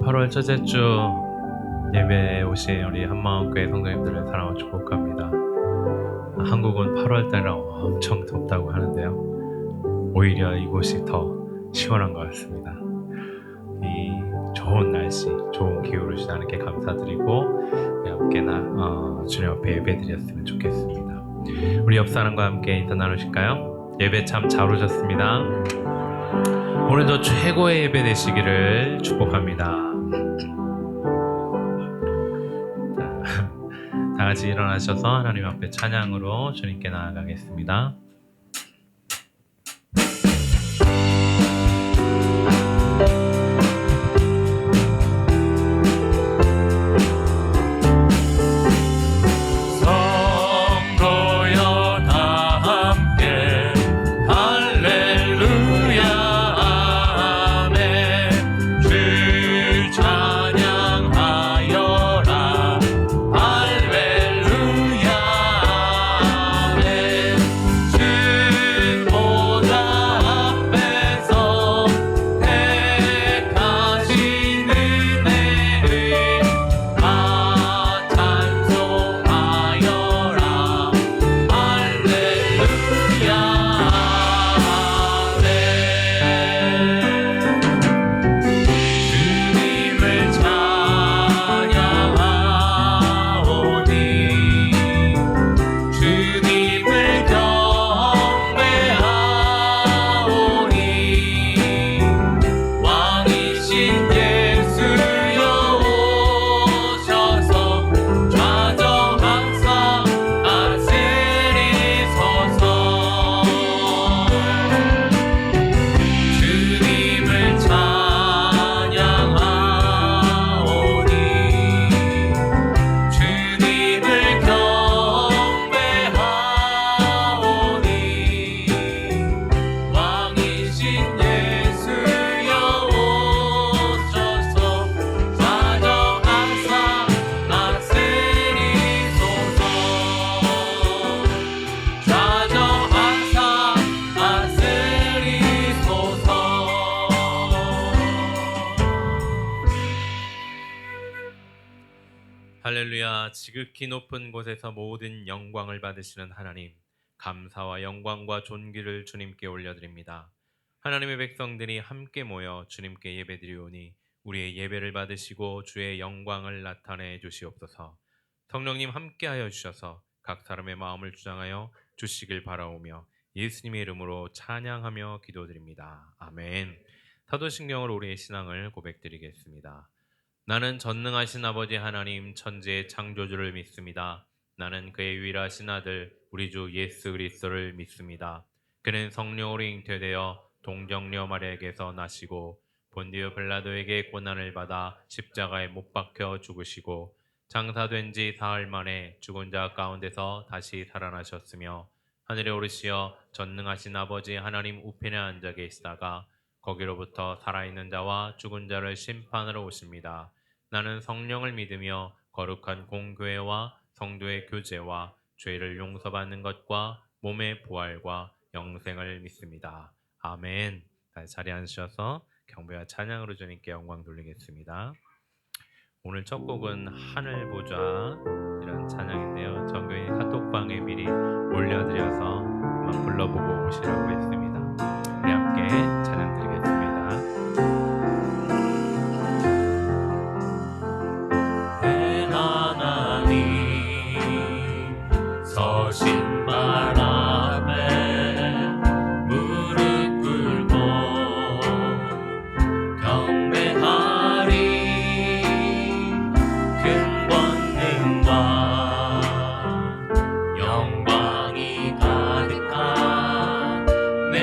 8월 첫째 주 예배에 오신 우리 한마음교회 성도님들을 사랑하고 축복합니다. 한국은 8월 달에 엄청 덥다고 하는데요, 오히려 이곳이 더 시원한 것 같습니다. 이 좋은 날씨, 좋은 기후를 주신 하나님께 감사드리고 함께나 주님 앞에 예배드렸으면 좋겠습니다. 우리 옆 사람과 함께 인사 나누실까요? 예배 참 잘 오셨습니다. 오늘도 최고의 예배 되시기를 축복합니다. 다 같이 일어나셔서 하나님 앞에 찬양으로 주님께 나아가겠습니다. 할렐루야. 지극히 높은 곳에서 모든 영광을 받으시는 하나님, 감사와 영광과 존귀를 주님께 올려드립니다. 하나님의 백성들이 함께 모여 주님께 예배드리오니 우리의 예배를 받으시고 주의 영광을 나타내 주시옵소서. 성령님 함께하여 주셔서 각 사람의 마음을 주장하여 주시길 바라오며 예수님의 이름으로 찬양하며 기도드립니다. 아멘. 사도신경으로 우리의 신앙을 고백드리겠습니다. 나는 전능하신 아버지 하나님 천지의 창조주를 믿습니다. 나는 그의 유일하신 아들 우리 주 예수 그리스도를 믿습니다. 그는 성령으로 잉태되어 동정녀 마리아에게서 나시고 본디오 빌라도에게 고난을 받아 십자가에 못 박혀 죽으시고 장사된 지 사흘 만에 죽은 자 가운데서 다시 살아나셨으며 하늘에 오르시어 전능하신 아버지 하나님 우편에 앉아 계시다가 거기로부터 살아있는 자와 죽은 자를 심판하러 오십니다. 나는 성령을 믿으며 거룩한 공교회와 성도의 교제와 죄를 용서받는 것과 몸의 부활과 영생을 믿습니다. 아멘. 자리에 앉으셔서 경배와 찬양으로 주님께 영광 돌리겠습니다. 오늘 첫 곡은 하늘 보자 이런 찬양인데요, 정교인 카톡방에 미리 올려드려서 한번 불러보고 오시라고 했습니다. 우리 함께 찬양 드리겠습니다. 서신 바람에 무릎 꿇고 경배하리. 큰 권능과 영광이 가득한 내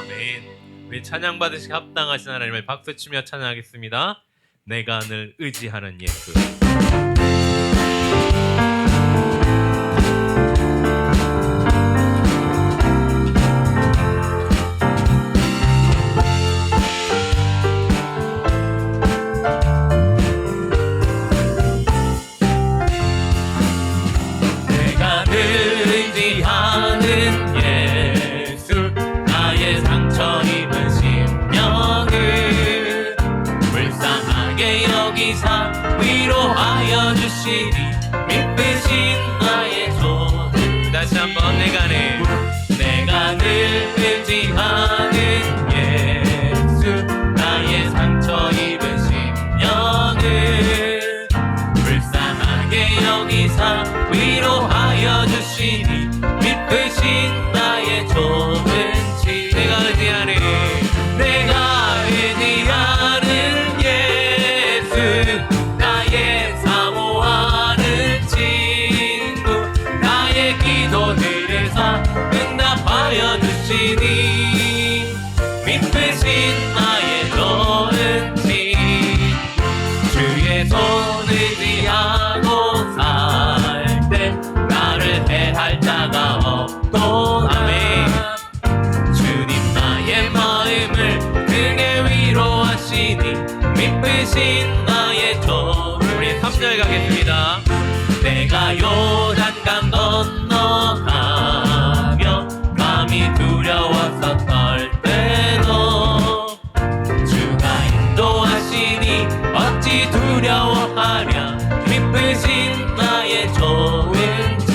아멘. 우리 찬양 받으시기 합당하신 하나님을 박수치며 찬양하겠습니다. 내가 늘 의지하는 예수. 내가 늘 의지하는 예수 나의 상처 입은 심령을 불쌍하게 여기사 위로하여 주시니 미쁘신 나의 손. 다시 한번 내가 늘 의지하는 예수 나의 상처 입은 심령을 불쌍하게 여기사 위로하여 주시니 미쁘신 나의 좁은 집. 내가 의지하는 예수 나의 사모하는 친구 나의 기도들을 응답하여 주시니 미쁘신 나의 좋은 집. 주의 손을 의지하고 살 때 나를 해할 자가 없도다. 주님 나의 마음을 등에 위로하시니 미쁘신 나의 좋은. 우리 3절 가겠습니다. 내가 요단강 건너가며 감히 두려워서 떨 때도 주가 인도하시니 어찌 두려워하랴. 미쁘신 나의 좋은 집.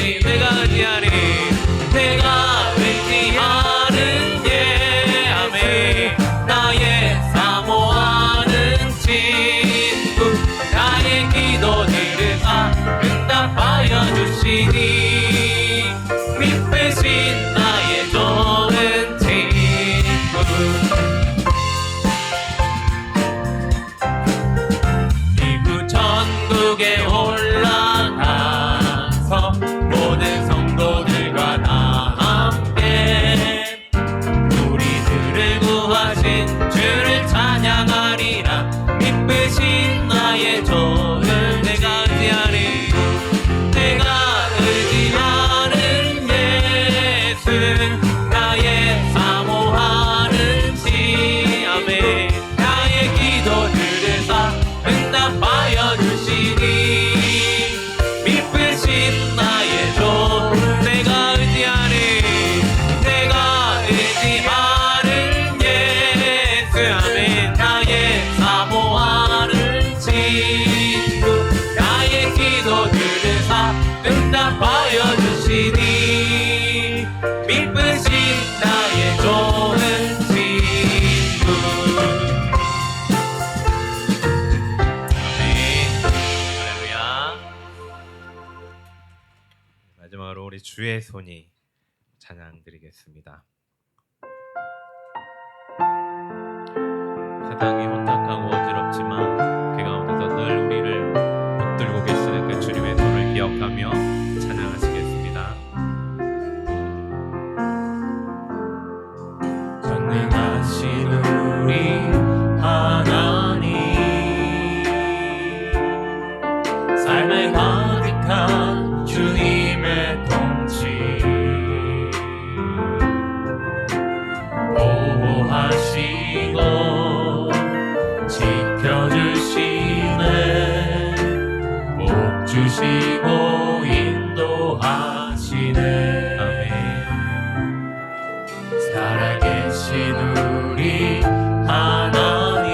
내가 의지하는 예수 나의 사모하는 친구 나의 기도들을 응답하여 주시니 미쁘신 나의 좋은 친구. 이후 천국에 올라가서 모든 성도들과 다 함께 우리들을 구하신 주를 찬양하리라. 미쁘신 나의 좋은. 내가 의지하는 예수 나의 사모하는 지. 아멘. 나의 기도들을 응답하여 주시니 미쁘신 나의 좋은. 내가 의지하는 예수. 아멘. 나의 사모하는 친구 나의 기도들을 응답하여 주시니 미쁘신 나의 좋은 친구. 할렐루야. 마지막으로 우리 주의 손이 찬양 드리겠습니다. 세상이 혼탁하고 어지럽지만 그 가운데서 늘 우리를 붙들고 계시는 그 주님의 손을 기억하며 찬양하시겠습니다. 전능하신 우리 하나님 삶에 가득한 주님의 통치 보호하시고 지켜주시네. 복 주시고 인도하시네. 아멘. 살아계신 우리 하나님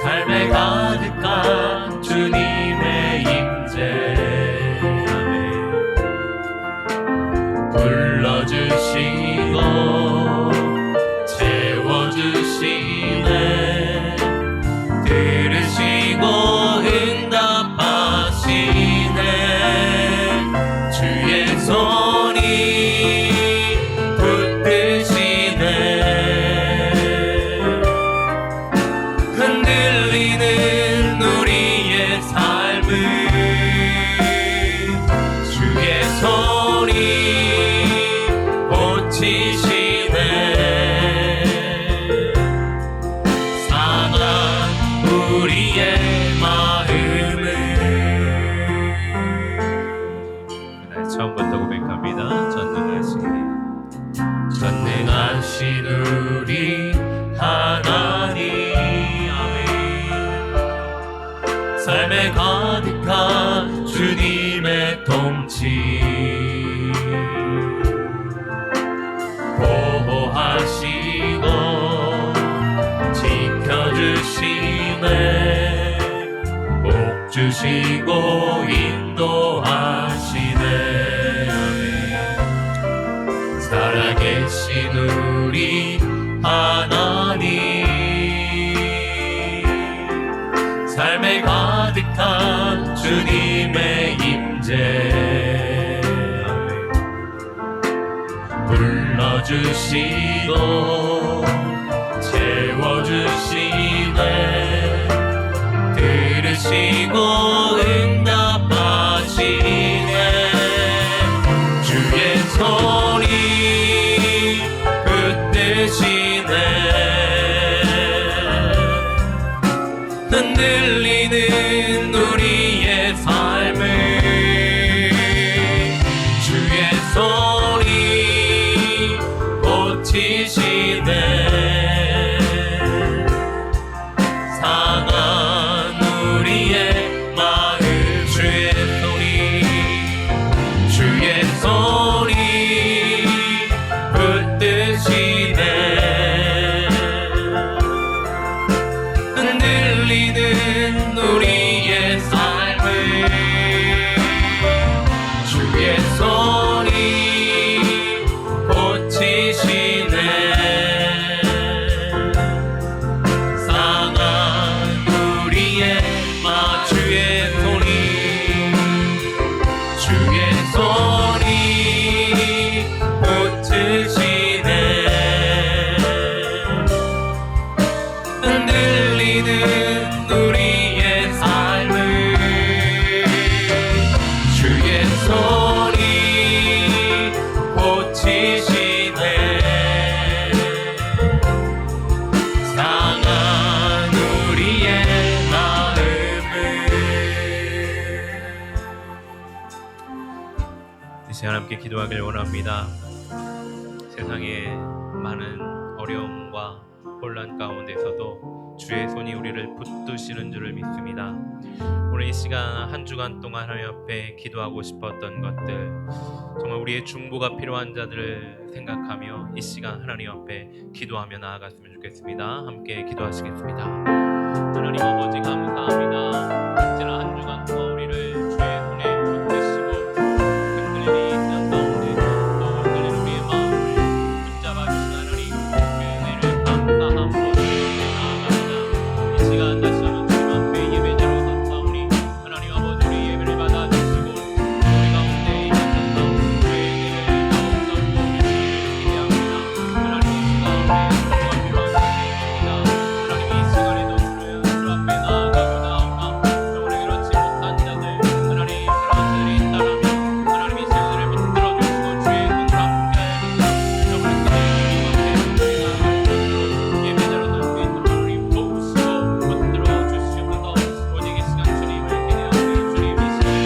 삶에 가득한 주님의 임재. 아멘. 불러주시고 채워주시네. 들으시고 응답하시네. 주의 손이 붙드시네. 흔들리는 우리의 삶을 주의 손이 고치시네. 상한 우리의 마음을 네, 처음부터 고백합니다. 전능하신 우리 하나님, 삶에 가득한 주님의 통치, 보호하시고 지켜주시네. 복 주시고 인도하시네. 살아계신 우리 하나님, 삶에 가득한 주님의 임재, 불러주시고 채워주시네. 들으시고 응답하시네. 주의 소리 붙드시네. 흔들리는 우리의 삶을 주의 소리 고치시네. 상한 우리의 마음 주의 소리 붙드시네. 흔들리는 우리의 삶을 주의 소리 고치시네. 상한 우리의 주의 소리 붙으시네. 흔들리는 우리의 삶을 주의 소리 고치시네. 상한 우리의 마음을. 이 시간 함께 기도하길 원합니다. 세상의 많은 어려움과 혼란 가운데서도 주의 손이 우리를 붙드시는 줄을 믿습니다. 오늘 이 시간 한 주간 동안 하나님 앞에 기도하고 싶었던 것들, 정말 우리의 중보가 필요한 자들을 생각하며 이 시간 하나님 앞에 기도하며 나아갔으면 좋겠습니다. 함께 기도하시겠습니다. 하나님 아버지 감사합니다. 지난 한 주간 동안 우리를 주의 손에 붙드시고 흔들리는 이 땅 가운데서 또 흔들리는 우리의 마음을 붙잡아 주신 하나님, 그 은혜를 감사함으로 나아갑니다. 이 시간 다시 한번 주님 앞에 예배자로 섰사오니 하나님 아버지 우리 예배를 받아주시고 우리 가운데 임하셔서 주의 은혜를 더욱더 부어주시기를 기대합니다. 하나님 이 시간에 정말 필요한 것입니다. 하나님 이 시간에도 주 앞에 나아가고 나오나 영원히 그렇지 못한 자들, 하나님 그런 자들이 있다라면 하나님 이 시간을 붙들어 주시고 주의 손으로 함께 하여주시고 정말 그들의 주님 앞에 나아가고 예배자로 설 수 있도록 하나님 도우시고 붙들어 주시옵소서. 오직 이 시간 주님을 기대하오니 주님 이 시간에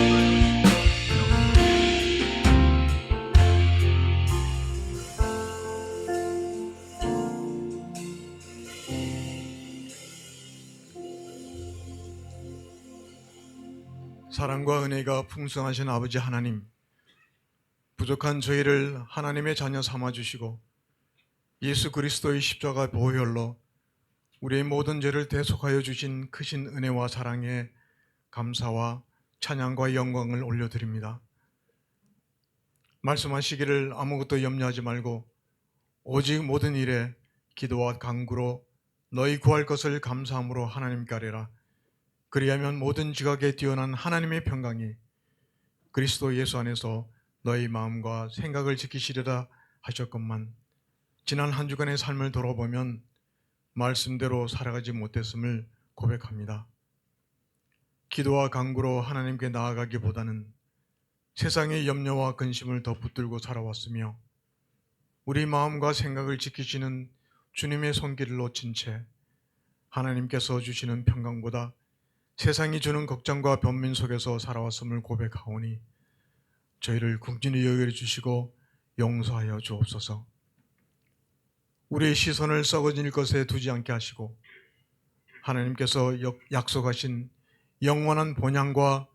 사랑과 은혜가 풍성하신 아버지 하나님, 부족한 저희를 하나님의 자녀 삼아주시고 예수 그리스도의 십자가 보혈로 우리의 모든 죄를 대속하여 주신 크신 은혜와 사랑에 감사와 찬양과 영광을 올려드립니다. 말씀하시기를 아무것도 염려하지 말고 오직 모든 일에 기도와 간구로 너희 구할 것을 감사함으로 하나님께 아뢰라. 그리하면 모든 지각에 뛰어난 하나님의 평강이 그리스도 예수 안에서 너희 마음과 생각을 지키시리라 하셨건만 지난 한 주간의 삶을 돌아보면 말씀대로 살아가지 못했음을 고백합니다. 기도와 간구로 하나님께 나아가기보다는 세상의 염려와 근심을 더 붙들고 살아왔으며 우리 마음과 생각을 지키시는 주님의 손길을 놓친 채 하나님께서 주시는 평강보다 세상이 주는 걱정과 변민 속에서 살아왔음을 고백하오니 저희를 긍휼히 여겨주시고 용서하여 주옵소서. 우리의 시선을 썩어질 것에 두지 않게 하시고 하나님께서 약속하신 영원한 본향과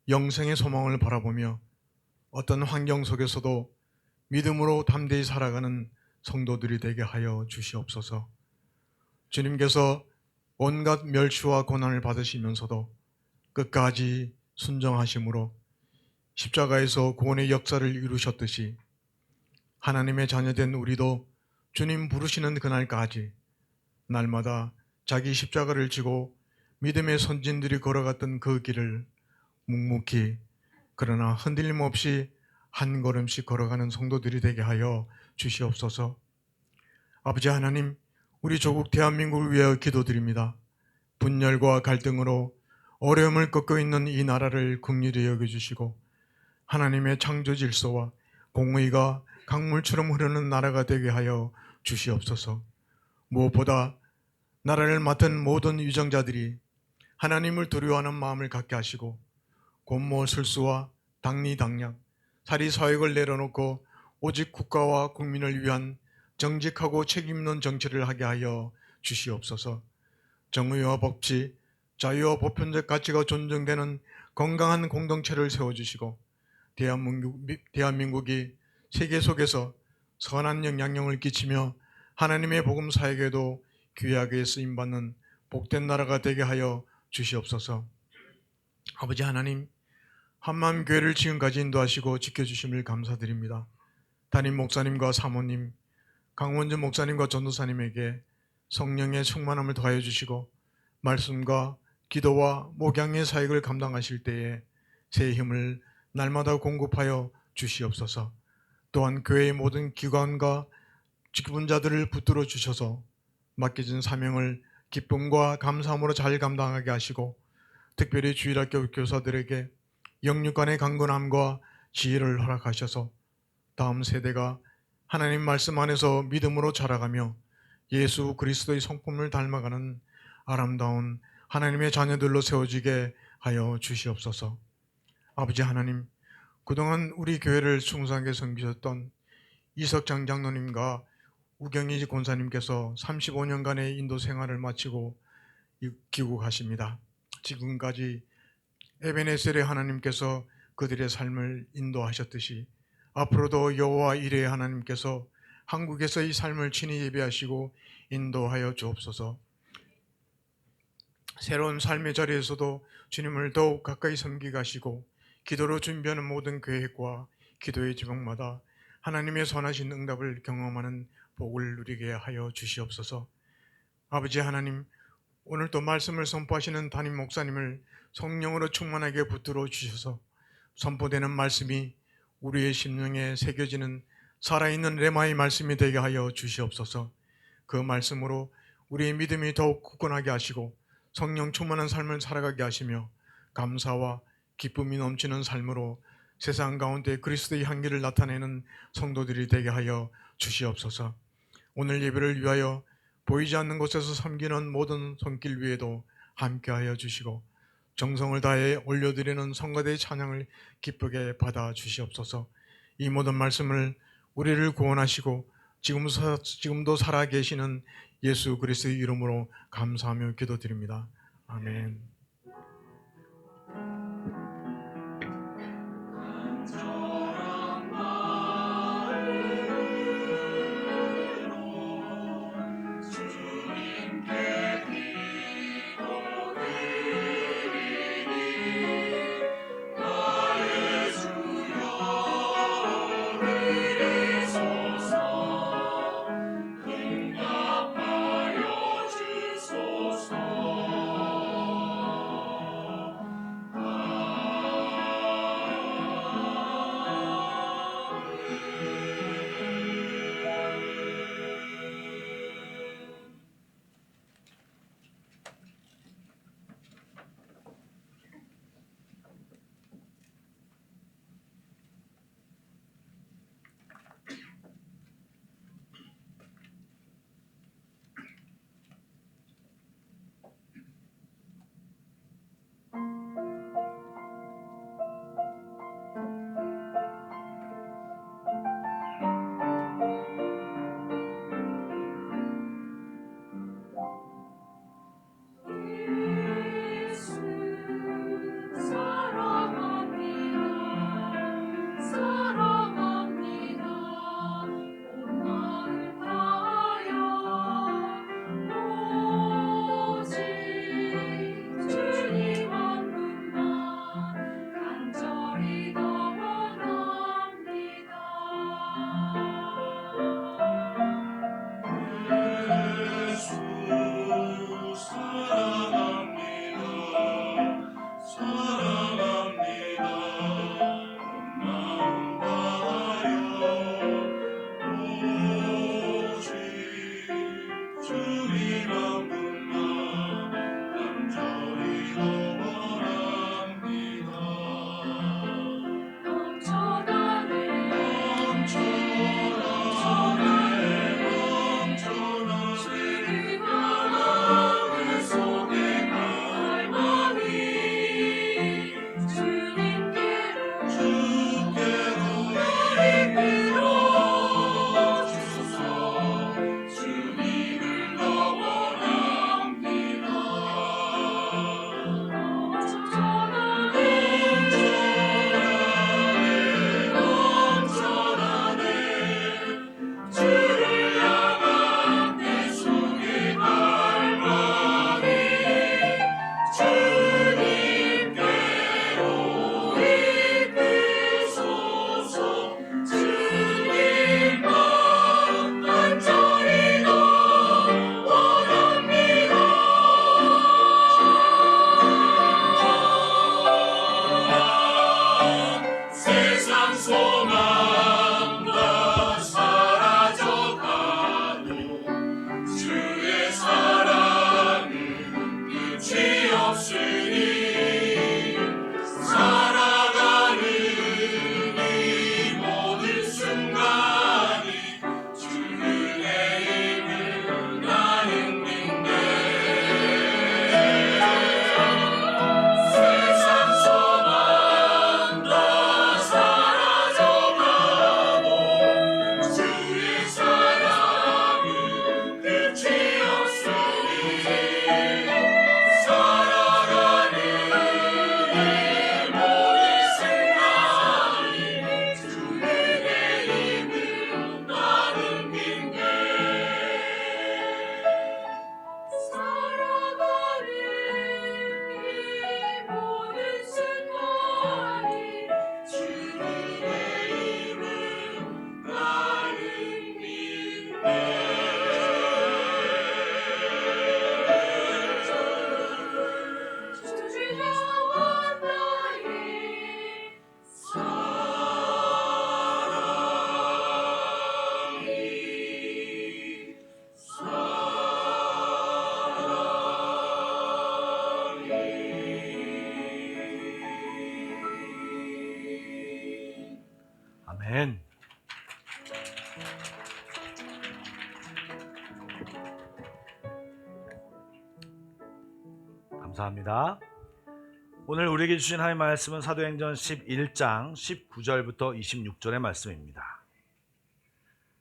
영생의 소망을 바라보며 어떤 환경 속에서도 믿음으로 담대히 살아가는 성도들이 되게 하여 주시옵소서. 주님께서 온갖 멸시와 고난을 받으시면서도 끝까지 순정하심으로 십자가에서 구원의 역사를 이루셨듯이 하나님의 자녀된 우리도 주님 부르시는 그날까지 날마다 자기 십자가를 지고 믿음의 선진들이 걸어갔던 그 길을 묵묵히 그러나 흔들림 없이 한 걸음씩 걸어가는 성도들이 되게 하여 주시옵소서. 아버지 하나님, 우리 조국 대한민국을 위하여 기도드립니다. 분열과 갈등으로 어려움을 겪고 있는 이 나라를 긍휼히 여겨주시고 하나님의 창조 질서와 공의가 강물처럼 흐르는 나라가 되게 하여 주시옵소서. 무엇보다 나라를 맡은 모든 위정자들이 하나님을 두려워하는 마음을 갖게 하시고 곤모 술수와 당리당략, 사리사욕을 내려놓고 오직 국가와 국민을 위한 정직하고 책임있는 정치를 하게 하여 주시옵소서. 정의와 법치, 자유와 보편적 가치가 존중되는 건강한 공동체를 세워주시고 대한민국이 세계 속에서 선한 영향력을 끼치며 하나님의 복음 사역에도 귀하게 쓰임받는 복된 나라가 되게 하여 주시옵소서. 아버지 하나님, 한마음교회를 지금까지 인도하시고 지켜주심을 감사드립니다. 담임 목사님과 사모님, 강원준 목사님과 전도사님에게 성령의 충만함을 더하여 주시고 말씀과 기도와 목양의 사역을 감당하실 때에 새 힘을 날마다 공급하여 주시옵소서. 또한 교회의 모든 기관과 직분자들을 붙들어 주셔서 맡겨진 사명을 기쁨과 감사함으로 잘 감당하게 하시고 특별히 주일학교 교사들에게 영육간의 강건함과 지혜를 허락하셔서 다음 세대가 하나님 말씀 안에서 믿음으로 자라가며 예수 그리스도의 성품을 닮아가는 아름다운 하나님의 자녀들로 세워지게 하여 주시옵소서. 아버지 하나님, 그동안 우리 교회를 충성하게 섬기셨던 이석장 장로님과 우경희 권사님께서 35년간의 인도 생활을 마치고 귀국하십니다. 지금까지 에베네셀의 하나님께서 그들의 삶을 인도하셨듯이 앞으로도 여호와 이레의 하나님께서 한국에서 이 삶을 친히 예배하시고 인도하여 주옵소서. 새로운 삶의 자리에서도 주님을 더욱 가까이 섬기게 하시고 기도로 준비하는 모든 계획과 기도의 지목마다 하나님의 선하신 응답을 경험하는 복을 누리게 하여 주시옵소서. 아버지 하나님, 오늘 또 말씀을 선포하시는 담임 목사님을 성령으로 충만하게 붙들어 주셔서 선포되는 말씀이 우리의 심령에 새겨지는 살아있는 레마의 말씀이 되게 하여 주시옵소서. 그 말씀으로 우리의 믿음이 더욱 굳건하게 하시고 성령 충만한 삶을 살아가게 하시며 감사와 기쁨이 넘치는 삶으로 세상 가운데 그리스도의 향기를 나타내는 성도들이 되게 하여 주시옵소서. 오늘 예배를 위하여 보이지 않는 곳에서 섬기는 모든 손길 위에도 함께하여 주시고 정성을 다해 올려드리는 성가대의 찬양을 기쁘게 받아 주시옵소서. 이 모든 말씀을 우리를 구원하시고 지금도 살아계시는 예수 그리스도의 이름으로 감사하며 기도드립니다. 아멘. 감사합니다. 오늘 우리에게 주신 하나님의 말씀은 사도행전 11장 19절부터 26절의 말씀입니다.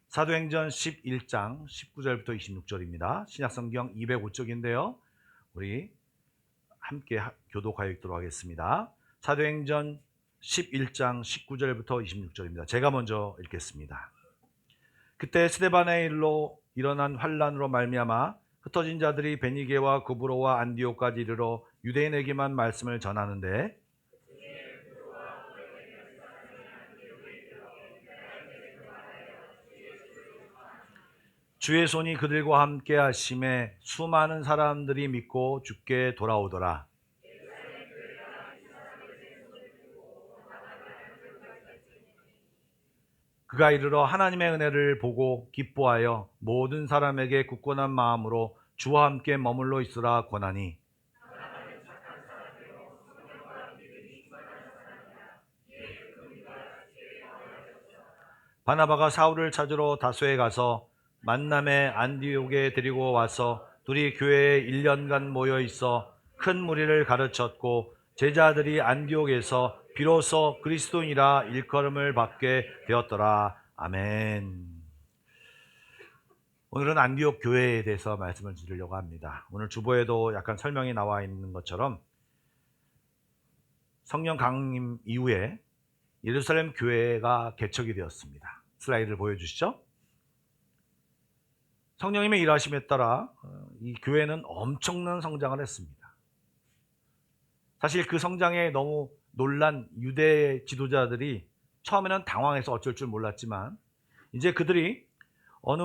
사도행전 11장 19절부터 26절입니다. 신약성경 205쪽인데요. 우리 함께 교독하여 읽도록 하겠습니다. 사도행전 11장 19절부터 26절입니다. 제가 먼저 읽겠습니다. 그때 스데반의 일로 일어난 환란으로 말미암아 흩어진 자들이 베니게와 구브로와 안디옥까지 이르러 유대인에게만 말씀을 전하는데 주의 손이 그들과 함께 하심에 수많은 사람들이 믿고 주께 돌아오더라. 그가 이르러 하나님의 은혜를 보고 기뻐하여 모든 사람에게 굳건한 마음으로 주와 함께 머물러 있으라 권하니 바나바가 사울을 찾으러 다소에 가서 만남에 안디옥에 데리고 와서 둘이 교회에 1년간 모여 있어 큰 무리를 가르쳤고 제자들이 안디옥에서 비로소 그리스도인이라 일컬음을 받게 되었더라. 아멘. 오늘은 안디옥 교회에 대해서 말씀을 드리려고 합니다. 오늘 주보에도 약간 설명이 나와 있는 것처럼 성령 강림 이후에 예루살렘 교회가 개척이 되었습니다. 슬라이드를 보여주시죠. 성령님의 일하심에 따라 이 교회는 엄청난 성장을 했습니다. 사실 그 성장에 너무 놀란 유대 지도자들이 처음에는 당황해서 어쩔 줄 몰랐지만 이제 그들이 어느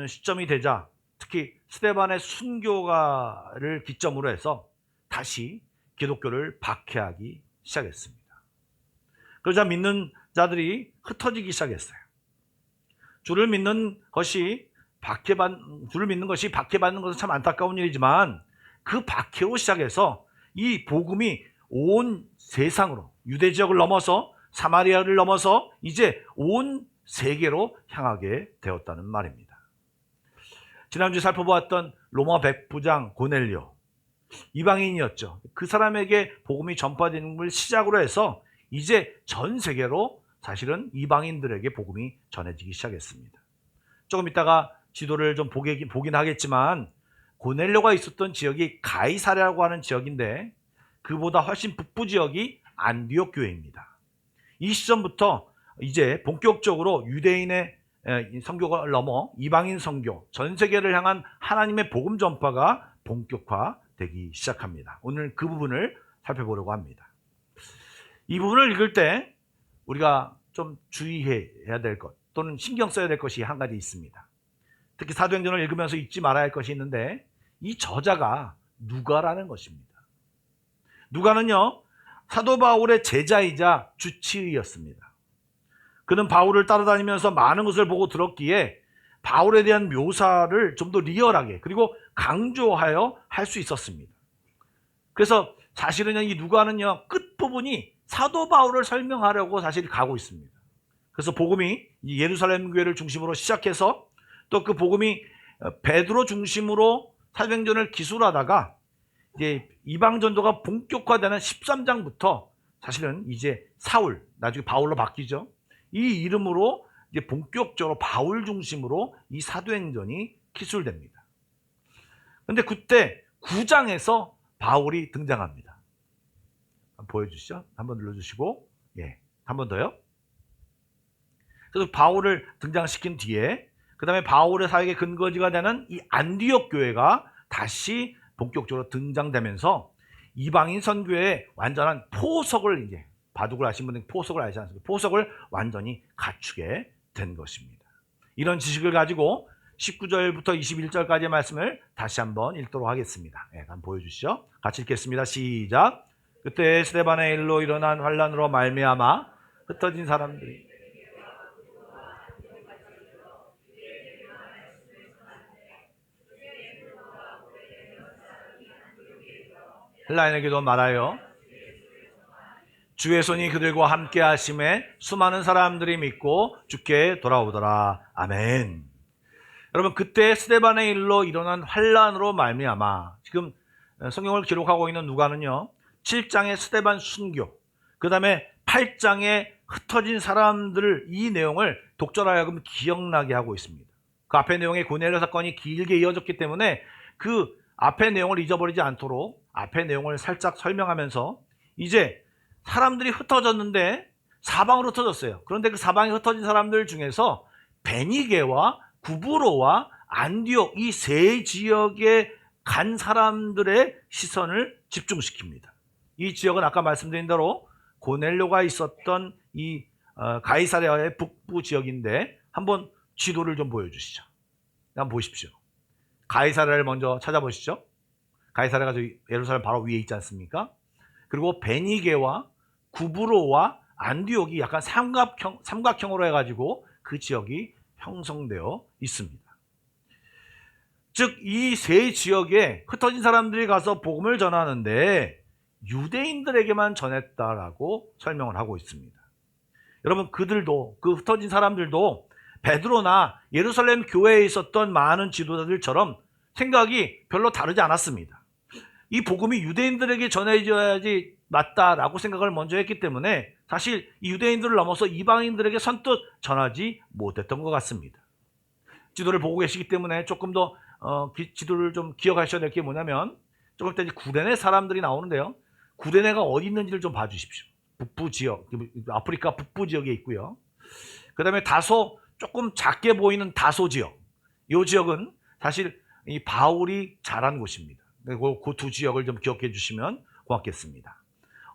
시점이 되자 특히 스데반의 순교가를 기점으로 해서 다시 기독교를 박해하기 시작했습니다. 그러자 믿는 자들이 흩어지기 시작했어요. 주를 믿는 것이 박해받는 것은 참 안타까운 일이지만 그 박해로 시작해서 이 복음이 온 세상으로 유대 지역을 넘어서 사마리아를 넘어서 이제 온 세계로 향하게 되었다는 말입니다. 지난주에 살펴보았던 로마 백부장 고넬료, 이방인이었죠. 그 사람에게 복음이 전파되는 걸 시작으로 해서 이제 전 세계로 사실은 이방인들에게 복음이 전해지기 시작했습니다. 조금 이따가 지도를 좀 보긴 하겠지만 고넬료가 있었던 지역이 가이사랴라고 하는 지역인데 그보다 훨씬 북부 지역이 안디옥 교회입니다. 이 시점부터 이제 본격적으로 유대인의 선교가 넘어 이방인 선교, 전 세계를 향한 하나님의 복음 전파가 본격화되기 시작합니다. 오늘 그 부분을 살펴보려고 합니다. 이 부분을 읽을 때 우리가 좀 주의해야 될 것 또는 신경 써야 될 것이 한 가지 있습니다. 특히 사도행전을 읽으면서 잊지 말아야 할 것이 있는데 이 저자가 누가라는 것입니다. 누가는요, 사도 바울의 제자이자 주치의였습니다. 그는 바울을 따라다니면서 많은 것을 보고 들었기에 바울에 대한 묘사를 좀 더 리얼하게 그리고 강조하여 할 수 있었습니다. 그래서 사실은 이 누가는요, 끝부분이 사도 바울을 설명하려고 사실 가고 있습니다. 그래서 복음이 예루살렘 교회를 중심으로 시작해서 또 그 복음이 베드로 중심으로 사도행전을 기술하다가 이제 이방 전도가 본격화되는 13장부터 사실은 이제 사울, 나중에 바울로 바뀌죠. 이 이름으로 이제 본격적으로 바울 중심으로 이 사도행전이 기술됩니다. 그런데 그때 9장에서 바울이 등장합니다. 보여주시죠. 한번 눌러주시고, 예, 한 번 더요. 그래서 바울을 등장시킨 뒤에 그 다음에 바울의 사역의 근거지가 되는 이 안디옥 교회가 다시 본격적으로 등장되면서 이방인 선교의 완전한 포석을 이제 바둑을 아신 분들은 포석을 알지 않습니까? 포석을 완전히 갖추게 된 것입니다. 이런 지식을 가지고 19절부터 21절까지의 말씀을 다시 한번 읽도록 하겠습니다. 네, 한번 보여주시죠. 같이 읽겠습니다. 시작. 그때 스데반의 일로 일어난 환란으로 말미암아 흩어진 사람들이 헬라인에게도 말하여 주의 손이 그들과 함께 하심에 수많은 사람들이 믿고 주께 돌아오더라. 아멘. 여러분, 그때 스데반의 일로 일어난 환란으로 말미암아, 지금 성경을 기록하고 있는 누가는요, 7장의 스데반 순교, 그 다음에 8장에 흩어진 사람들, 이 내용을 독자로 하여금 기억나게 하고 있습니다. 그 앞의 내용의 고넬료 사건이 길게 이어졌기 때문에 그 앞의 내용을 잊어버리지 않도록 앞의 내용을 살짝 설명하면서, 이제 사람들이 흩어졌는데 사방으로 흩어졌어요. 그런데 그 사방에 흩어진 사람들 중에서 베니게와 구브로와 안디옥, 이 세 지역에 간 사람들의 시선을 집중시킵니다. 이 지역은 아까 말씀드린 대로 고넬료가 있었던 이 가이사랴의 북부 지역인데, 한번 지도를 좀 보여주시죠. 한번 보십시오. 가이사랴를 먼저 찾아보시죠. 가이사랴가 예루살렘 바로 위에 있지 않습니까? 그리고 베니게와 구브로와 안디옥이 약간 삼각형으로 해가지고 그 지역이 형성되어 있습니다. 즉, 이 세 지역에 흩어진 사람들이 가서 복음을 전하는데 유대인들에게만 전했다라고 설명을 하고 있습니다. 여러분, 그들도, 그 흩어진 사람들도 베드로나 예루살렘 교회에 있었던 많은 지도자들처럼 생각이 별로 다르지 않았습니다. 이 복음이 유대인들에게 전해져야지 맞다라고 생각을 먼저 했기 때문에 사실 이 유대인들을 넘어서 이방인들에게 선뜻 전하지 못했던 것 같습니다. 지도를 보고 계시기 때문에 조금 더 지도를 좀 기억하셔야 될 게 뭐냐면, 조금 이따 구레네 사람들이 나오는데요, 구레네가 어디 있는지를 좀 봐주십시오. 북부 지역, 아프리카 북부 지역에 있고요. 그 다음에 다소 조금 작게 보이는 다소 지역, 이 지역은 사실 이 바울이 자란 곳입니다. 그 두 지역을 좀 기억해 주시면 고맙겠습니다.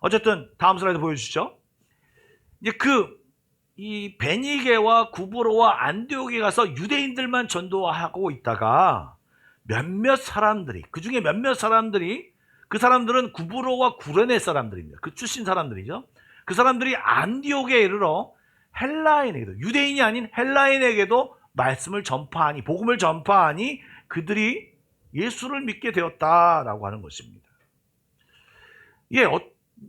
어쨌든 다음 슬라이드 보여주시죠. 이제 이 베니게와 구브로와 안디옥에 가서 유대인들만 전도하고 있다가 몇몇 사람들이, 그 중에 몇몇 사람들이, 그 사람들은 구브로와 구레네 사람들입니다. 그 출신 사람들이죠. 그 사람들이 안디옥에 이르러 헬라인에게도, 유대인이 아닌 헬라인에게도 말씀을 전파하니, 복음을 전파하니 그들이 예수를 믿게 되었다라고 하는 것입니다. 예,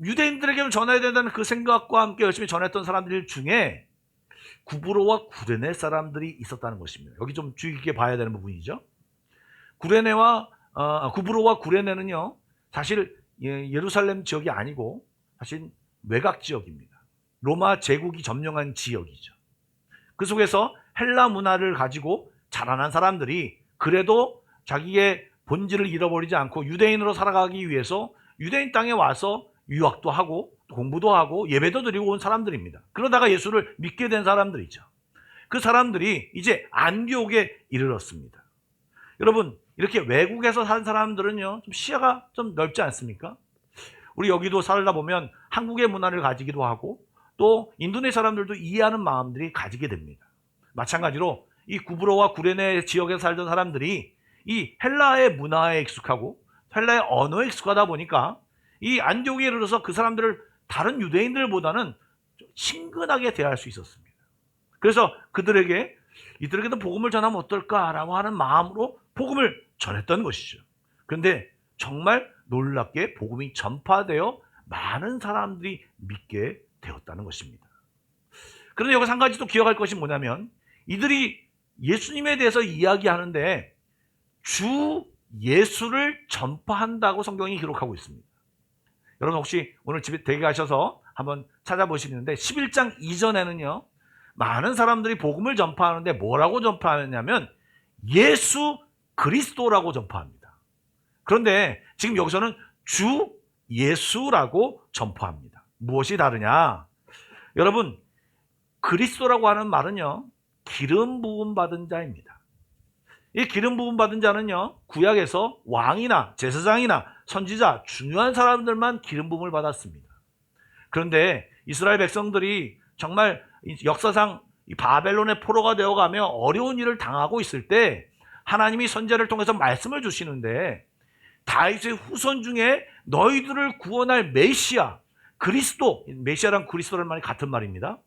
유대인들에게는 전해야 된다는 그 생각과 함께 열심히 전했던 사람들 중에 구브로와 구레네 사람들이 있었다는 것입니다. 여기 좀 주의 깊게 봐야 되는 부분이죠. 구브로와 구레네는요, 사실 예루살렘 지역이 아니고 사실 외곽 지역입니다. 로마 제국이 점령한 지역이죠. 그 속에서 헬라 문화를 가지고 자라난 사람들이 그래도 자기의 본질을 잃어버리지 않고 유대인으로 살아가기 위해서 유대인 땅에 와서 유학도 하고 공부도 하고 예배도 드리고 온 사람들입니다. 그러다가 예수를 믿게 된 사람들이죠. 그 사람들이 이제 안디옥에 이르렀습니다. 여러분, 이렇게 외국에서 산 사람들은요, 좀 시야가 좀 넓지 않습니까? 우리 여기도 살다 보면 한국의 문화를 가지기도 하고 또 인도네시아 사람들도 이해하는 마음들이 가지게 됩니다. 마찬가지로 이 구브로와 구레네 지역에 살던 사람들이 이 헬라의 문화에 익숙하고 헬라의 언어에 익숙하다 보니까 이 안디옥에 이르러서 그 사람들을 다른 유대인들보다는 친근하게 대할 수 있었습니다. 그래서 이들에게도 복음을 전하면 어떨까라고 하는 마음으로 복음을 전했던 것이죠. 그런데 정말 놀랍게 복음이 전파되어 많은 사람들이 믿게 되었다는 것입니다. 그런데 여기서 한 가지 또 기억할 것이 뭐냐면, 이들이 예수님에 대해서 이야기하는데 주 예수를 전파한다고 성경이 기록하고 있습니다. 여러분 혹시 오늘 집에 댁에 가셔서 한번 찾아보시는데 11장 이전에는요, 많은 사람들이 복음을 전파하는데 뭐라고 전파하냐면 예수 그리스도라고 전파합니다. 그런데 지금 여기서는 주 예수라고 전파합니다. 무엇이 다르냐? 여러분, 그리스도라고 하는 말은요, 기름 부음 받은 자입니다. 이 기름 부음 받은 자는요, 구약에서 왕이나 제사장이나 선지자, 중요한 사람들만 기름 부음을 받았습니다. 그런데 이스라엘 백성들이 정말 역사상 바벨론의 포로가 되어가며 어려운 일을 당하고 있을 때 하나님이 선지자를 통해서 말씀을 주시는데, 다윗의 후손 중에 너희들을 구원할 메시아, 그리스도, 메시아랑 그리스도라는 말이 같은 말입니다.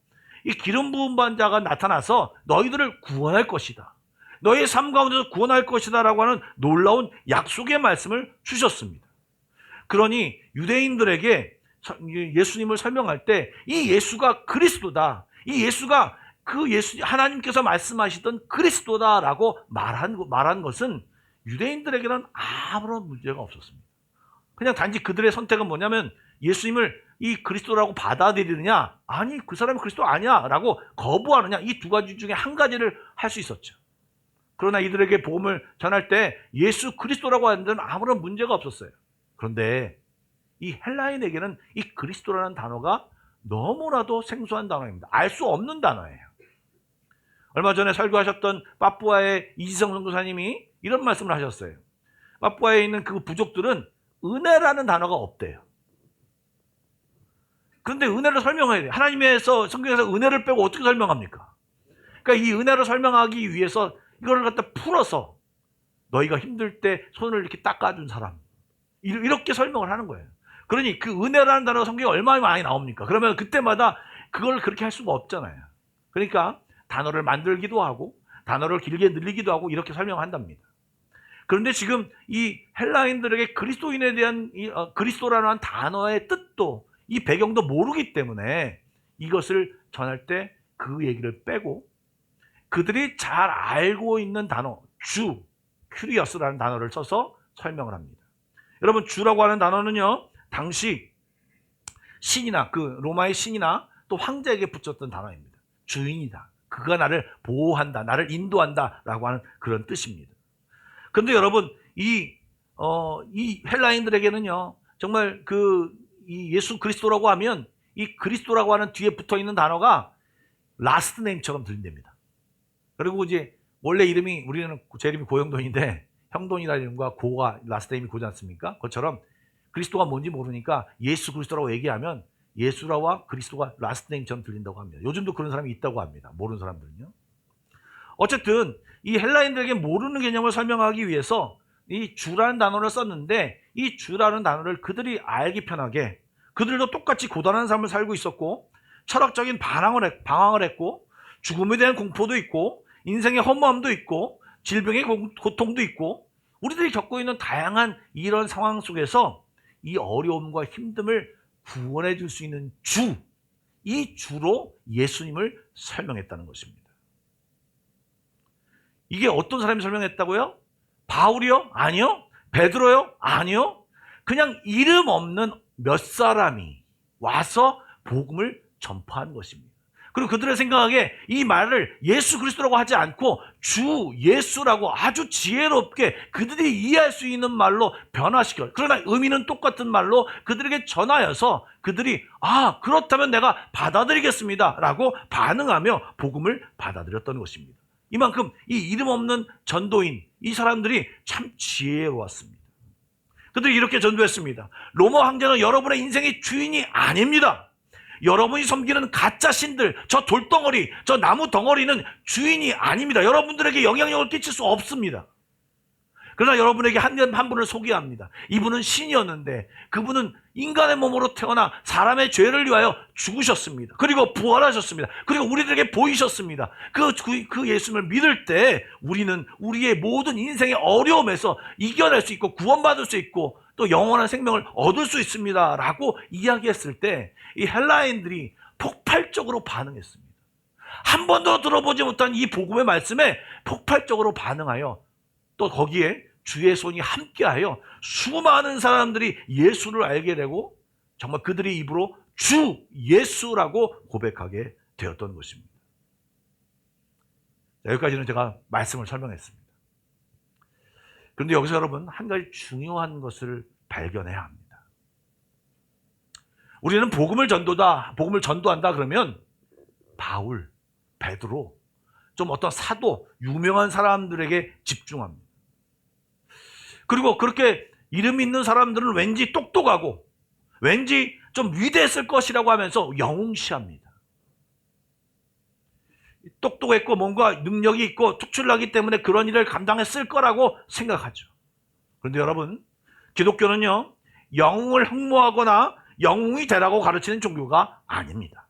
이 기름 부음 받은 자가 나타나서 너희들을 구원할 것이다, 너희의 삶 가운데서 구원할 것이다 라고 하는 놀라운 약속의 말씀을 주셨습니다. 그러니 유대인들에게 예수님을 설명할 때 이 예수가 그리스도다, 이 예수가 그 예수, 하나님께서 말씀하시던 그리스도다라고 말한 것은 유대인들에게는 아무런 문제가 없었습니다. 그냥 단지 그들의 선택은 뭐냐면 예수님을 이 그리스도라고 받아들이느냐, 아니 그 사람이 그리스도 아니야 라고 거부하느냐, 이 두 가지 중에 한 가지를 할 수 있었죠. 그러나 이들에게 복음을 전할 때 예수 그리스도라고 하는 데는 아무런 문제가 없었어요. 그런데 이 헬라인에게는 이 그리스도라는 단어가 너무나도 생소한 단어입니다. 알 수 없는 단어예요. 얼마 전에 설교하셨던 파푸아의 이지성 선교사님이 이런 말씀을 하셨어요. 파푸아에 있는 그 부족들은 은혜라는 단어가 없대요. 그런데 은혜를 설명해야 돼요. 하나님에서 성경에서 은혜를 빼고 어떻게 설명합니까? 그러니까 이 은혜를 설명하기 위해서 이거를 갖다 풀어서 너희가 힘들 때 손을 이렇게 닦아준 사람, 이렇게 설명을 하는 거예요. 그러니 그 은혜라는 단어가 성경에 얼마나 많이 나옵니까? 그러면 그때마다 그걸 그렇게 할 수가 없잖아요. 그러니까 단어를 만들기도 하고 단어를 길게 늘리기도 하고 이렇게 설명한답니다. 그런데 지금 이 헬라인들에게 그리스도인에 대한 그리스도라는 단어의 뜻도 이 배경도 모르기 때문에 이것을 전할 때 그 얘기를 빼고 그들이 잘 알고 있는 단어 주, 큐리어스라는 단어를 써서 설명을 합니다. 여러분, 주라고 하는 단어는요, 당시 신이나 그 로마의 신이나 또 황제에게 붙였던 단어입니다. 주인이다. 그가 나를 보호한다. 나를 인도한다. 라고 하는 그런 뜻입니다. 그런데 여러분, 이 헬라인들에게는요, 정말 이 예수 그리스도라고 하면 이 그리스도라고 하는 뒤에 붙어 있는 단어가 라스트 네임처럼 들린답니다. 그리고 이제 원래 이름이, 우리는 제 이름이 고영돈인데 형돈이라는 이름과 고가 라스트 네임이 고지 않습니까? 그것처럼 그리스도가 뭔지 모르니까 예수 그리스도라고 얘기하면 예수라와 그리스도가 라스트 네임처럼 들린다고 합니다. 요즘도 그런 사람이 있다고 합니다. 모르는 사람들은요. 어쨌든 이 헬라인들에게 모르는 개념을 설명하기 위해서 이 주라는 단어를 썼는데, 이 주라는 단어를 그들이 알기 편하게, 그들도 똑같이 고단한 삶을 살고 있었고 철학적인 방황을 했고 죽음에 대한 공포도 있고 인생의 허무함도 있고 질병의 고통도 있고 우리들이 겪고 있는 다양한 이런 상황 속에서 이 어려움과 힘듦을 구원해 줄 수 있는 주, 이 주로 예수님을 설명했다는 것입니다. 이게 어떤 사람이 설명했다고요? 바울이요? 아니요. 베드로요? 아니요. 그냥 이름 없는 몇 사람이 와서 복음을 전파한 것입니다. 그리고 그들의 생각에 이 말을 예수 그리스도라고 하지 않고 주 예수라고 아주 지혜롭게 그들이 이해할 수 있는 말로 변화시켜, 그러나 의미는 똑같은 말로 그들에게 전하여서 그들이 그렇다면 내가 받아들이겠습니다 라고 반응하며 복음을 받아들였던 것입니다. 이만큼 이 이름 없는 전도인, 이 사람들이 참 지혜로웠습니다. 그들이 이렇게 전도했습니다. 로마 황제는 여러분의 인생의 주인이 아닙니다. 여러분이 섬기는 가짜 신들, 저 돌덩어리, 저 나무 덩어리는 주인이 아닙니다. 여러분들에게 영향력을 끼칠 수 없습니다. 그러나 여러분에게 한 분을 소개합니다. 이분은 신이었는데 그분은 인간의 몸으로 태어나 사람의 죄를 위하여 죽으셨습니다. 그리고 부활하셨습니다. 그리고 우리들에게 보이셨습니다. 그 예수님을 믿을 때 우리는 우리의 모든 인생의 어려움에서 이겨낼 수 있고 구원받을 수 있고 또 영원한 생명을 얻을 수 있습니다 라고 이야기했을 때 이 헬라인들이 폭발적으로 반응했습니다. 한 번도 들어보지 못한 이 복음의 말씀에 폭발적으로 반응하여 또 거기에 주의 손이 함께하여 수많은 사람들이 예수를 알게 되고 정말 그들의 입으로 주 예수라고 고백하게 되었던 것입니다. 여기까지는 제가 말씀을 설명했습니다. 그런데 여기서 여러분, 한 가지 중요한 것을 발견해야 합니다. 우리는 복음을 전도한다 그러면 바울, 베드로, 좀 어떤 사도, 유명한 사람들에게 집중합니다. 그리고 그렇게 이름 있는 사람들은 왠지 똑똑하고 왠지 좀 위대했을 것이라고 하면서 영웅시합니다. 똑똑했고 뭔가 능력이 있고 특출나기 때문에 그런 일을 감당했을 거라고 생각하죠. 그런데 여러분, 기독교는요, 영웅을 흠모하거나 영웅이 되라고 가르치는 종교가 아닙니다.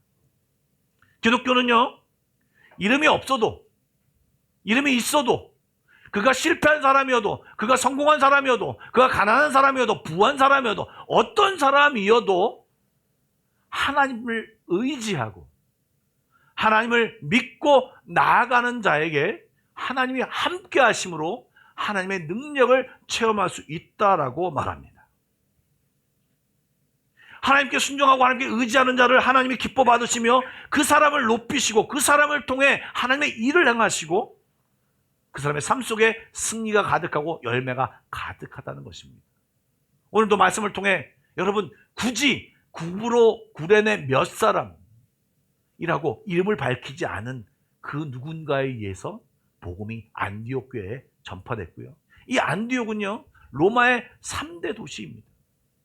기독교는요, 이름이 없어도, 이름이 있어도, 그가 실패한 사람이어도, 그가 성공한 사람이어도, 그가 가난한 사람이어도, 부한 사람이어도, 어떤 사람이어도 하나님을 의지하고 하나님을 믿고 나아가는 자에게 하나님이 함께 하심으로 하나님의 능력을 체험할 수 있다라고 말합니다. 하나님께 순종하고 하나님께 의지하는 자를 하나님이 기뻐 받으시며 그 사람을 높이시고 그 사람을 통해 하나님의 일을 행하시고 그 사람의 삶 속에 승리가 가득하고 열매가 가득하다는 것입니다. 오늘도 말씀을 통해 여러분 굳이 구부로 구레네 몇 사람이라고 이름을 밝히지 않은 그 누군가에 의해서 복음이 안디옥 교회에 전파됐고요. 이 안디옥은요 로마의 3대 도시입니다.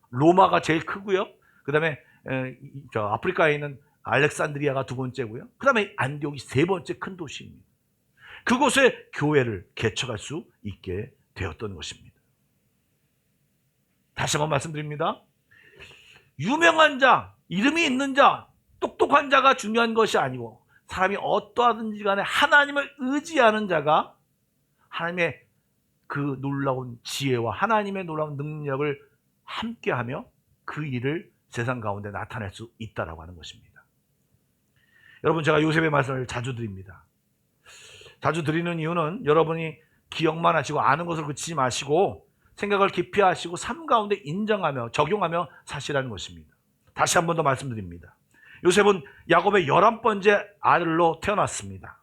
로마가 제일 크고요. 그 다음에 아프리카에 있는 알렉산드리아가 두 번째고요. 그 다음에 안디옥이 세 번째 큰 도시입니다. 그곳에 교회를 개척할 수 있게 되었던 것입니다. 다시 한번 말씀드립니다. 유명한 자, 이름이 있는 자, 똑똑한 자가 중요한 것이 아니고 사람이 어떠하든지 간에 하나님을 의지하는 자가 하나님의 그 놀라운 지혜와 하나님의 놀라운 능력을 함께하며 그 일을 세상 가운데 나타낼 수 있다라고 하는 것입니다. 여러분, 제가 요셉의 말씀을 자주 드립니다. 자주 드리는 이유는 여러분이 기억만 하시고 아는 것을 그치지 마시고 생각을 깊이 하시고 삶 가운데 인정하며 적용하며 사시라는 것입니다. 다시 한 번 더 말씀드립니다. 요셉은 야곱의 11번째 아들로 태어났습니다.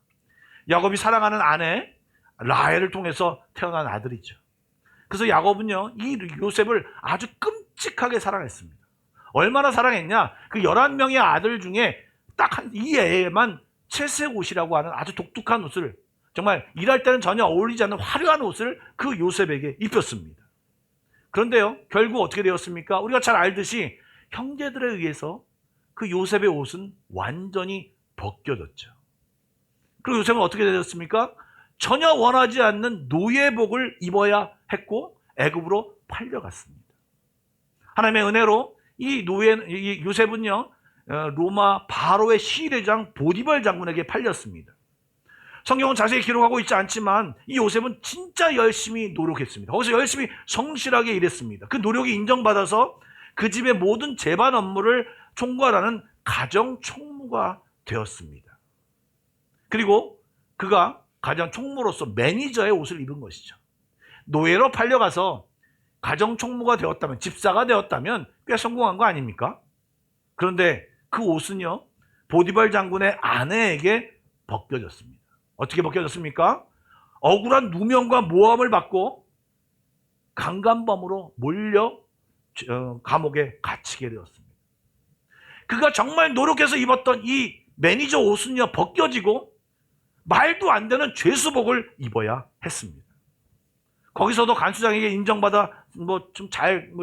야곱이 사랑하는 아내 라헬을 통해서 태어난 아들이죠. 그래서 야곱은요 이 요셉을 아주 끔찍하게 사랑했습니다. 얼마나 사랑했냐? 그 11명의 아들 중에 딱 이 애에만 채색 옷이라고 하는 아주 독특한 옷을, 정말 일할 때는 전혀 어울리지 않는 화려한 옷을 그 요셉에게 입혔습니다. 그런데요 결국 어떻게 되었습니까? 우리가 잘 알듯이 형제들에 의해서 그 요셉의 옷은 완전히 벗겨졌죠. 그리고 요셉은 어떻게 되었습니까? 전혀 원하지 않는 노예복을 입어야 했고 애굽으로 팔려갔습니다. 하나님의 은혜로 이 요셉은요 로마 바로의 시대장 보디발 장군에게 팔렸습니다. 성경은 자세히 기록하고 있지 않지만 이 요셉은 진짜 열심히 노력했습니다. 거기서 열심히 성실하게 일했습니다. 그 노력이 인정받아서 그 집의 모든 재반 업무를 총괄하는 가정 총무가 되었습니다. 그리고 그가 가정 총무로서 매니저의 옷을 입은 것이죠. 노예로 팔려가서 가정 총무가 되었다면, 집사가 되었다면 꽤 성공한 거 아닙니까? 그런데 그 옷은요 보디발 장군의 아내에게 벗겨졌습니다. 어떻게 벗겨졌습니까? 억울한 누명과 모함을 받고 강간범으로 몰려 감옥에 갇히게 되었습니다. 그가 정말 노력해서 입었던 이 매니저 옷은요 벗겨지고 말도 안 되는 죄수복을 입어야 했습니다. 거기서도 간수장에게 인정받아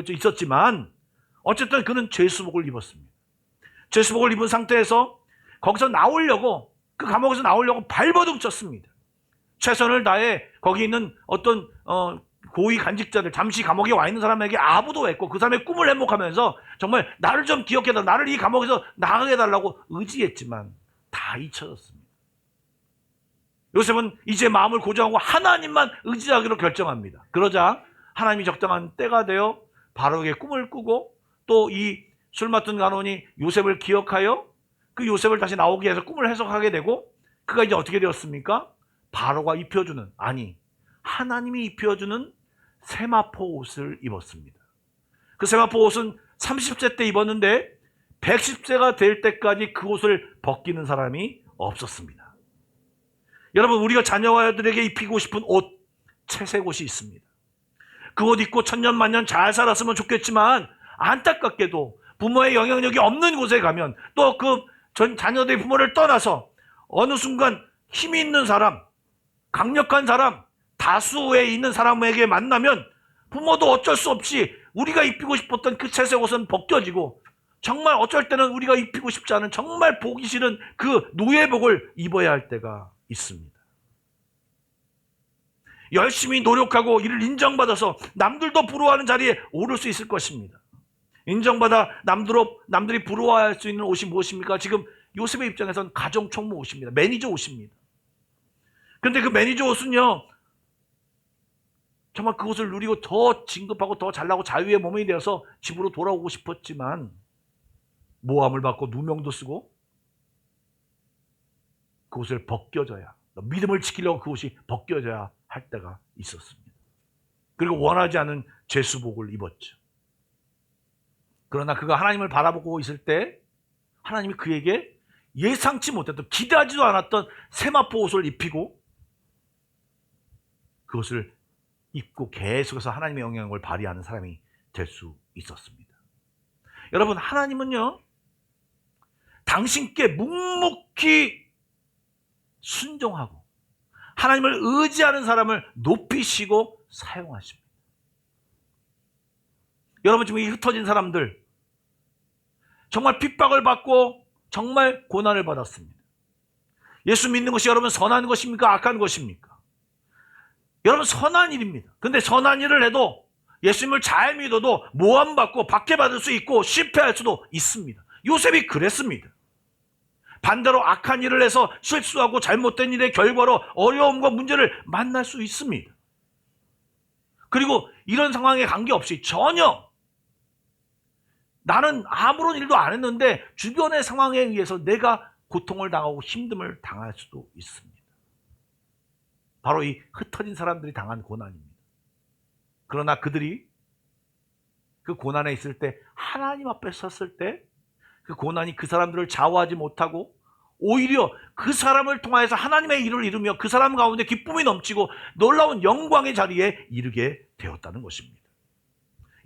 있었지만 어쨌든 그는 죄수복을 입었습니다. 죄수복을 입은 상태에서 거기서 나오려고, 그 감옥에서 나오려고 발버둥 쳤습니다. 최선을 다해 거기 있는 어떤 고위 간직자들, 잠시 감옥에 와 있는 사람에게 아부도 했고 그 사람의 꿈을 회복하면서 정말 나를 좀 기억해달라, 나를 이 감옥에서 나가게 해달라고 의지했지만 다 잊혀졌습니다. 요셉은 이제 마음을 고정하고 하나님만 의지하기로 결정합니다. 그러자 하나님이 적당한 때가 되어 바로에게 꿈을 꾸고 또 이 술 맡은 간원이 요셉을 기억하여 그 요셉을 다시 나오게 해서 꿈을 해석하게 되고 그가 이제 어떻게 되었습니까? 바로가 입혀주는, 아니 하나님이 입혀주는 세마포 옷을 입었습니다. 그 세마포 옷은 30세 때 입었는데 110세가 될 때까지 그 옷을 벗기는 사람이 없었습니다. 여러분, 우리가 자녀들에게 입히고 싶은 옷, 채색 옷이 있습니다. 그 옷 입고 천년만년 잘 살았으면 좋겠지만 안타깝게도 부모의 영향력이 없는 곳에 가면 또 그 자녀들의 부모를 떠나서 어느 순간 힘이 있는 사람, 강력한 사람, 다수에 있는 사람에게 만나면 부모도 어쩔 수 없이 우리가 입히고 싶었던 그 채색 옷은 벗겨지고 정말 어쩔 때는 우리가 입히고 싶지 않은 정말 보기 싫은 그 노예복을 입어야 할 때가 있습니다. 열심히 노력하고 이를 인정받아서 남들도 부러워하는 자리에 오를 수 있을 것입니다. 인정받아 남들이 부러워할 수 있는 옷이 무엇입니까? 지금 요셉의 입장에서는 가정 총무 옷입니다. 매니저 옷입니다. 그런데 그 매니저 옷은요 정말 그 옷을 누리고 더 진급하고 더 잘나고 자유의 몸이 되어서 집으로 돌아오고 싶었지만 모함을 받고 누명도 쓰고 그 옷을 벗겨져야, 믿음을 지키려고 그 옷이 벗겨져야 할 때가 있었습니다. 그리고 원하지 않은 죄수복을 입었죠. 그러나 그가 하나님을 바라보고 있을 때 하나님이 그에게 예상치 못했던, 기대하지도 않았던 세마포 옷을 입히고 그것을 입고 계속해서 하나님의 영향을 발휘하는 사람이 될 수 있었습니다. 여러분, 하나님은요, 당신께 묵묵히 순종하고 하나님을 의지하는 사람을 높이시고 사용하십니다. 여러분, 지금 이 흩어진 사람들 정말 핍박을 받고 정말 고난을 받았습니다. 예수 믿는 것이 여러분 선한 것입니까? 악한 것입니까? 여러분, 선한 일입니다. 근데 선한 일을 해도 예수님을 잘 믿어도 모함받고 박해받을 수 있고 실패할 수도 있습니다. 요셉이 그랬습니다. 반대로 악한 일을 해서 실수하고 잘못된 일의 결과로 어려움과 문제를 만날 수 있습니다. 그리고 이런 상황에 관계없이 전혀 나는 아무런 일도 안 했는데 주변의 상황에 의해서 내가 고통을 당하고 힘듦을 당할 수도 있습니다. 바로 이 흩어진 사람들이 당한 고난입니다. 그러나 그들이 그 고난에 있을 때, 하나님 앞에 섰을 때 그 고난이 그 사람들을 좌우하지 못하고 오히려 그 사람을 통하여서 하나님의 일을 이루며 그 사람 가운데 기쁨이 넘치고 놀라운 영광의 자리에 이르게 되었다는 것입니다.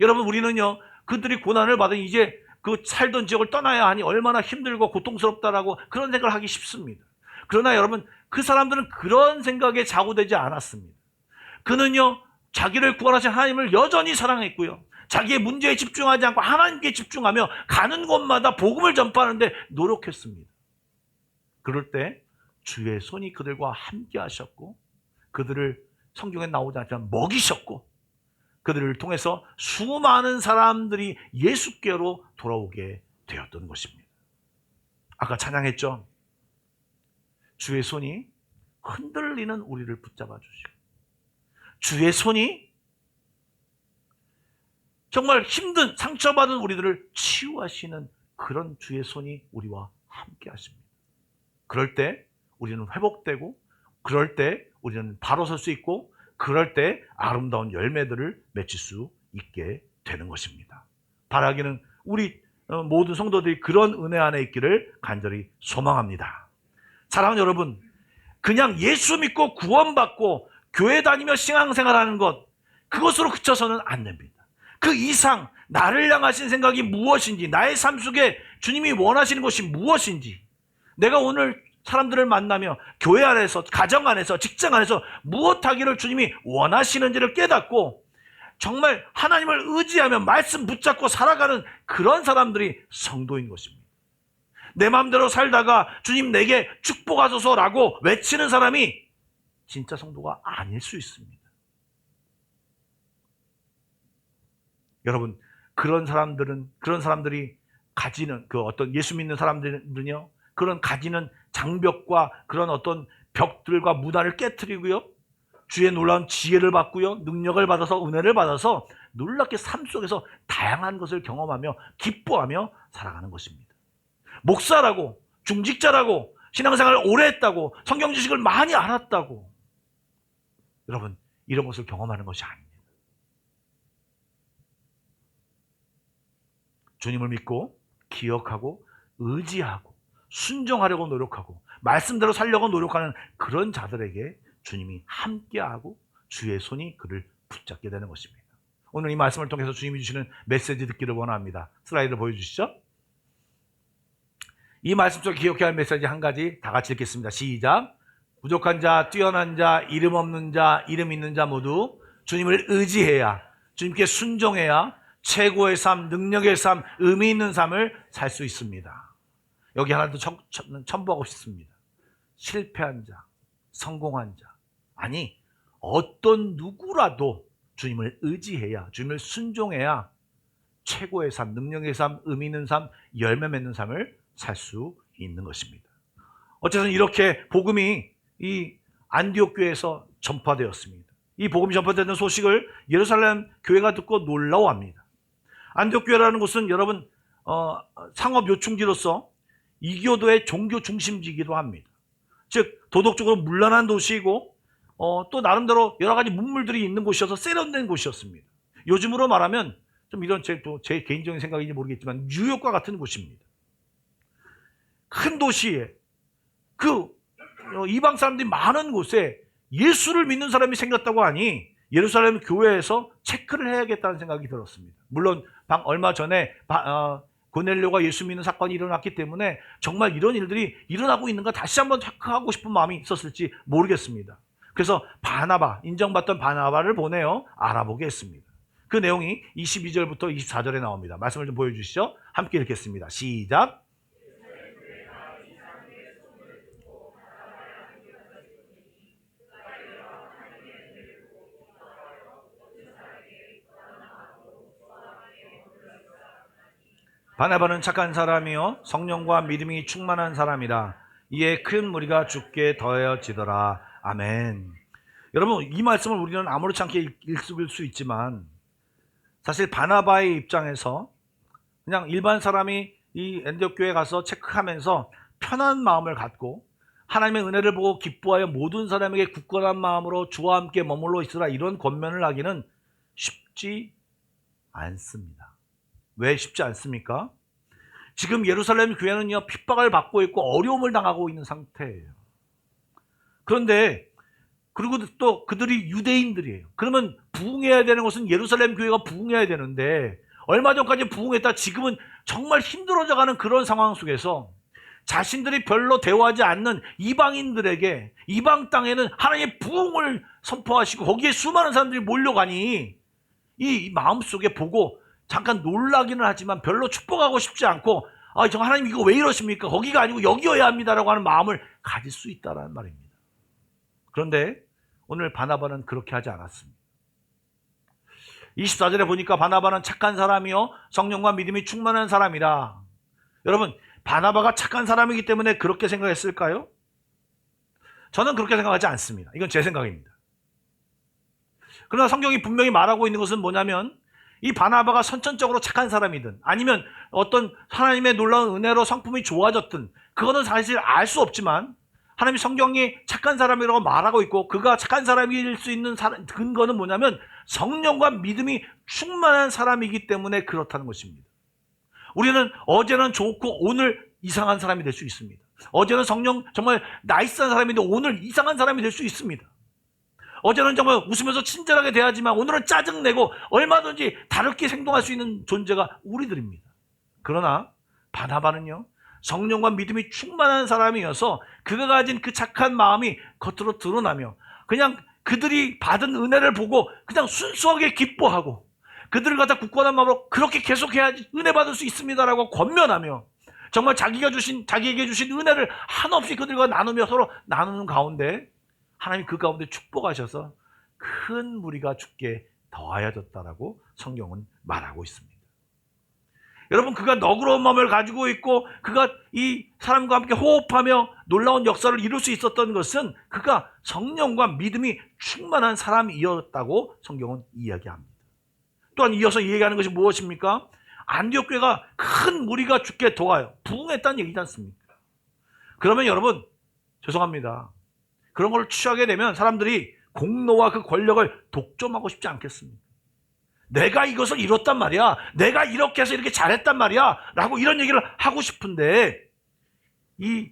여러분, 우리는요, 그들이 고난을 받은 이제 그 살던 지역을 떠나야 하니 얼마나 힘들고 고통스럽다라고 그런 생각을 하기 쉽습니다. 그러나 여러분, 그 사람들은 그런 생각에 좌우되지 않았습니다. 그는요, 자기를 구원하신 하나님을 여전히 사랑했고요, 자기의 문제에 집중하지 않고 하나님께 집중하며 가는 곳마다 복음을 전파하는데 노력했습니다. 그럴 때 주의 손이 그들과 함께 하셨고 그들을 성경에 나오지 않지만 먹이셨고 그들을 통해서 수많은 사람들이 예수께로 돌아오게 되었던 것입니다. 아까 찬양했죠? 주의 손이 흔들리는 우리를 붙잡아 주시고, 주의 손이 정말 힘든 상처받은 우리들을 치유하시는 그런 주의 손이 우리와 함께 하십니다. 그럴 때 우리는 회복되고, 그럴 때 우리는 바로 설 수 있고, 그럴 때 아름다운 열매들을 맺을 수 있게 되는 것입니다. 바라기는 우리 모든 성도들이 그런 은혜 안에 있기를 간절히 소망합니다. 사랑하는 여러분, 그냥 예수 믿고 구원받고 교회 다니며 신앙생활하는 것, 그것으로 그쳐서는 안 됩니다. 그 이상 나를 향하신 생각이 무엇인지, 나의 삶 속에 주님이 원하시는 것이 무엇인지, 내가 오늘 사람들을 만나며 교회 안에서, 가정 안에서, 직장 안에서 무엇하기를 주님이 원하시는지를 깨닫고 정말 하나님을 의지하며 말씀 붙잡고 살아가는 그런 사람들이 성도인 것입니다. 내 마음대로 살다가 주님 내게 축복하소서라고 외치는 사람이 진짜 성도가 아닐 수 있습니다. 여러분, 그런 사람들이 가지는 그 어떤 예수 믿는 사람들은요, 그런 가지는 장벽과 그런 어떤 벽들과 무단을 깨트리고요, 주의 놀라운 지혜를 받고요, 능력을 받아서, 은혜를 받아서 놀랍게 삶 속에서 다양한 것을 경험하며 기뻐하며 살아가는 것입니다. 목사라고, 중직자라고, 신앙생활을 오래 했다고, 성경 지식을 많이 알았다고, 여러분, 이런 것을 경험하는 것이 아닙니다. 주님을 믿고 기억하고 의지하고 순종하려고 노력하고 말씀대로 살려고 노력하는 그런 자들에게 주님이 함께하고 주의 손이 그를 붙잡게 되는 것입니다. 오늘 이 말씀을 통해서 주님이 주시는 메시지 듣기를 원합니다. 슬라이드를 보여주시죠. 이 말씀 속에 기억해야 할 메시지 한 가지 다 같이 읽겠습니다. 시작. 부족한 자, 뛰어난 자, 이름 없는 자, 이름 있는 자 모두 주님을 의지해야, 주님께 순종해야 최고의 삶, 능력의 삶, 의미 있는 삶을 살 수 있습니다. 여기 하나 더 첨부하고 싶습니다. 실패한 자, 성공한 자, 아니 어떤 누구라도 주님을 의지해야, 주님을 순종해야 최고의 삶, 능력의 삶, 의미 있는 삶, 열매 맺는 삶을 살 수 있는 것입니다. 어쨌든 이렇게 복음이 이 안디옥 교회에서 전파되었습니다. 이 복음이 전파되는 소식을 예루살렘 교회가 듣고 놀라워합니다. 안디옥 교회라는 곳은 여러분 상업 요충지로서 이교도의 종교 중심지이기도 합니다. 즉 도덕적으로 문란한 도시이고 또 나름대로 여러 가지 문물들이 있는 곳이어서 세련된 곳이었습니다. 요즘으로 말하면 좀 이런 제 개인적인 생각인지 모르겠지만 뉴욕과 같은 곳입니다. 큰 도시에 이방 사람들이 많은 곳에 예수를 믿는 사람이 생겼다고 하니 예루살렘 교회에서 체크를 해야겠다는 생각이 들었습니다. 물론 얼마 전에 고넬료가 예수 믿는 사건이 일어났기 때문에 정말 이런 일들이 일어나고 있는가 다시 한번 체크하고 싶은 마음이 있었을지 모르겠습니다. 그래서 인정받던 바나바를 보내어 알아보게 했습니다. 그 내용이 22절부터 24절에 나옵니다. 말씀을 좀 보여주시죠. 함께 읽겠습니다. 시작. 바나바는 착한 사람이요 성령과 믿음이 충만한 사람이라. 이에 큰 무리가 주께 더해지더라. 아멘. 여러분, 이 말씀을 우리는 아무렇지 않게 읽을 수 있지만 사실 바나바의 입장에서 그냥 일반 사람이 이 안디옥 교회에 가서 체크하면서 편한 마음을 갖고 하나님의 은혜를 보고 기뻐하여 모든 사람에게 굳건한 마음으로 주와 함께 머물러 있으라, 이런 권면을 하기는 쉽지 않습니다. 왜 쉽지 않습니까? 지금 예루살렘 교회는요, 핍박을 받고 있고 어려움을 당하고 있는 상태예요. 그런데 그리고 또 그들이 유대인들이에요. 그러면 부흥해야 되는 것은 예루살렘 교회가 부흥해야 되는데 얼마 전까지 부흥했다 지금은 정말 힘들어져가는 그런 상황 속에서 자신들이 별로 대우하지 않는 이방인들에게 이방 땅에는 하나님의 부흥을 선포하시고 거기에 수많은 사람들이 몰려가니 이 마음속에 보고 잠깐 놀라기는 하지만 별로 축복하고 싶지 않고 저 하나님 이거 왜 이러십니까? 거기가 아니고 여기여야 합니다라고 하는 마음을 가질 수 있다는 말입니다. 그런데 오늘 바나바는 그렇게 하지 않았습니다. 24절에 보니까 바나바는 착한 사람이요 성령과 믿음이 충만한 사람이라. 여러분, 바나바가 착한 사람이기 때문에 그렇게 생각했을까요? 저는 그렇게 생각하지 않습니다. 이건 제 생각입니다. 그러나 성경이 분명히 말하고 있는 것은 뭐냐면 이 바나바가 선천적으로 착한 사람이든 아니면 어떤 하나님의 놀라운 은혜로 성품이 좋아졌든 그거는 사실 알 수 없지만 하나님이 성경이 착한 사람이라고 말하고 있고 그가 착한 사람일 수 있는 근거는 뭐냐면 성령과 믿음이 충만한 사람이기 때문에 그렇다는 것입니다. 우리는 어제는 좋고 오늘 이상한 사람이 될 수 있습니다. 어제는 정말 나이스한 사람인데 오늘 이상한 사람이 될 수 있습니다. 어제는 정말 웃으면서 친절하게 대하지만 오늘은 짜증내고 얼마든지 다르게 행동할 수 있는 존재가 우리들입니다. 그러나 바나바는요, 성령과 믿음이 충만한 사람이어서 그가 가진 그 착한 마음이 겉으로 드러나며 그냥 그들이 받은 은혜를 보고 그냥 순수하게 기뻐하고 그들을 갖다 굳건한 마음으로 그렇게 계속해야지 은혜 받을 수 있습니다라고 권면하며 정말 자기에게 주신 은혜를 한없이 그들과 나누며 서로 나누는 가운데 하나님이 그 가운데 축복하셔서 큰 무리가 주께 더하여졌다라고 성경은 말하고 있습니다. 여러분, 그가 너그러운 마음을 가지고 있고 그가 이 사람과 함께 호흡하며 놀라운 역사를 이룰 수 있었던 것은 그가 성령과 믿음이 충만한 사람이었다고 성경은 이야기합니다. 또한 이어서 얘기하는 것이 무엇입니까? 안디옥 교회가 큰 무리가 주께 더하여 부흥했다는 얘기지 않습니까? 그러면 여러분, 죄송합니다. 그런 걸 취하게 되면 사람들이 공로와 그 권력을 독점하고 싶지 않겠습니까? 내가 이것을 이뤘단 말이야. 내가 이렇게 해서 이렇게 잘했단 말이야. 라고 이런 얘기를 하고 싶은데 이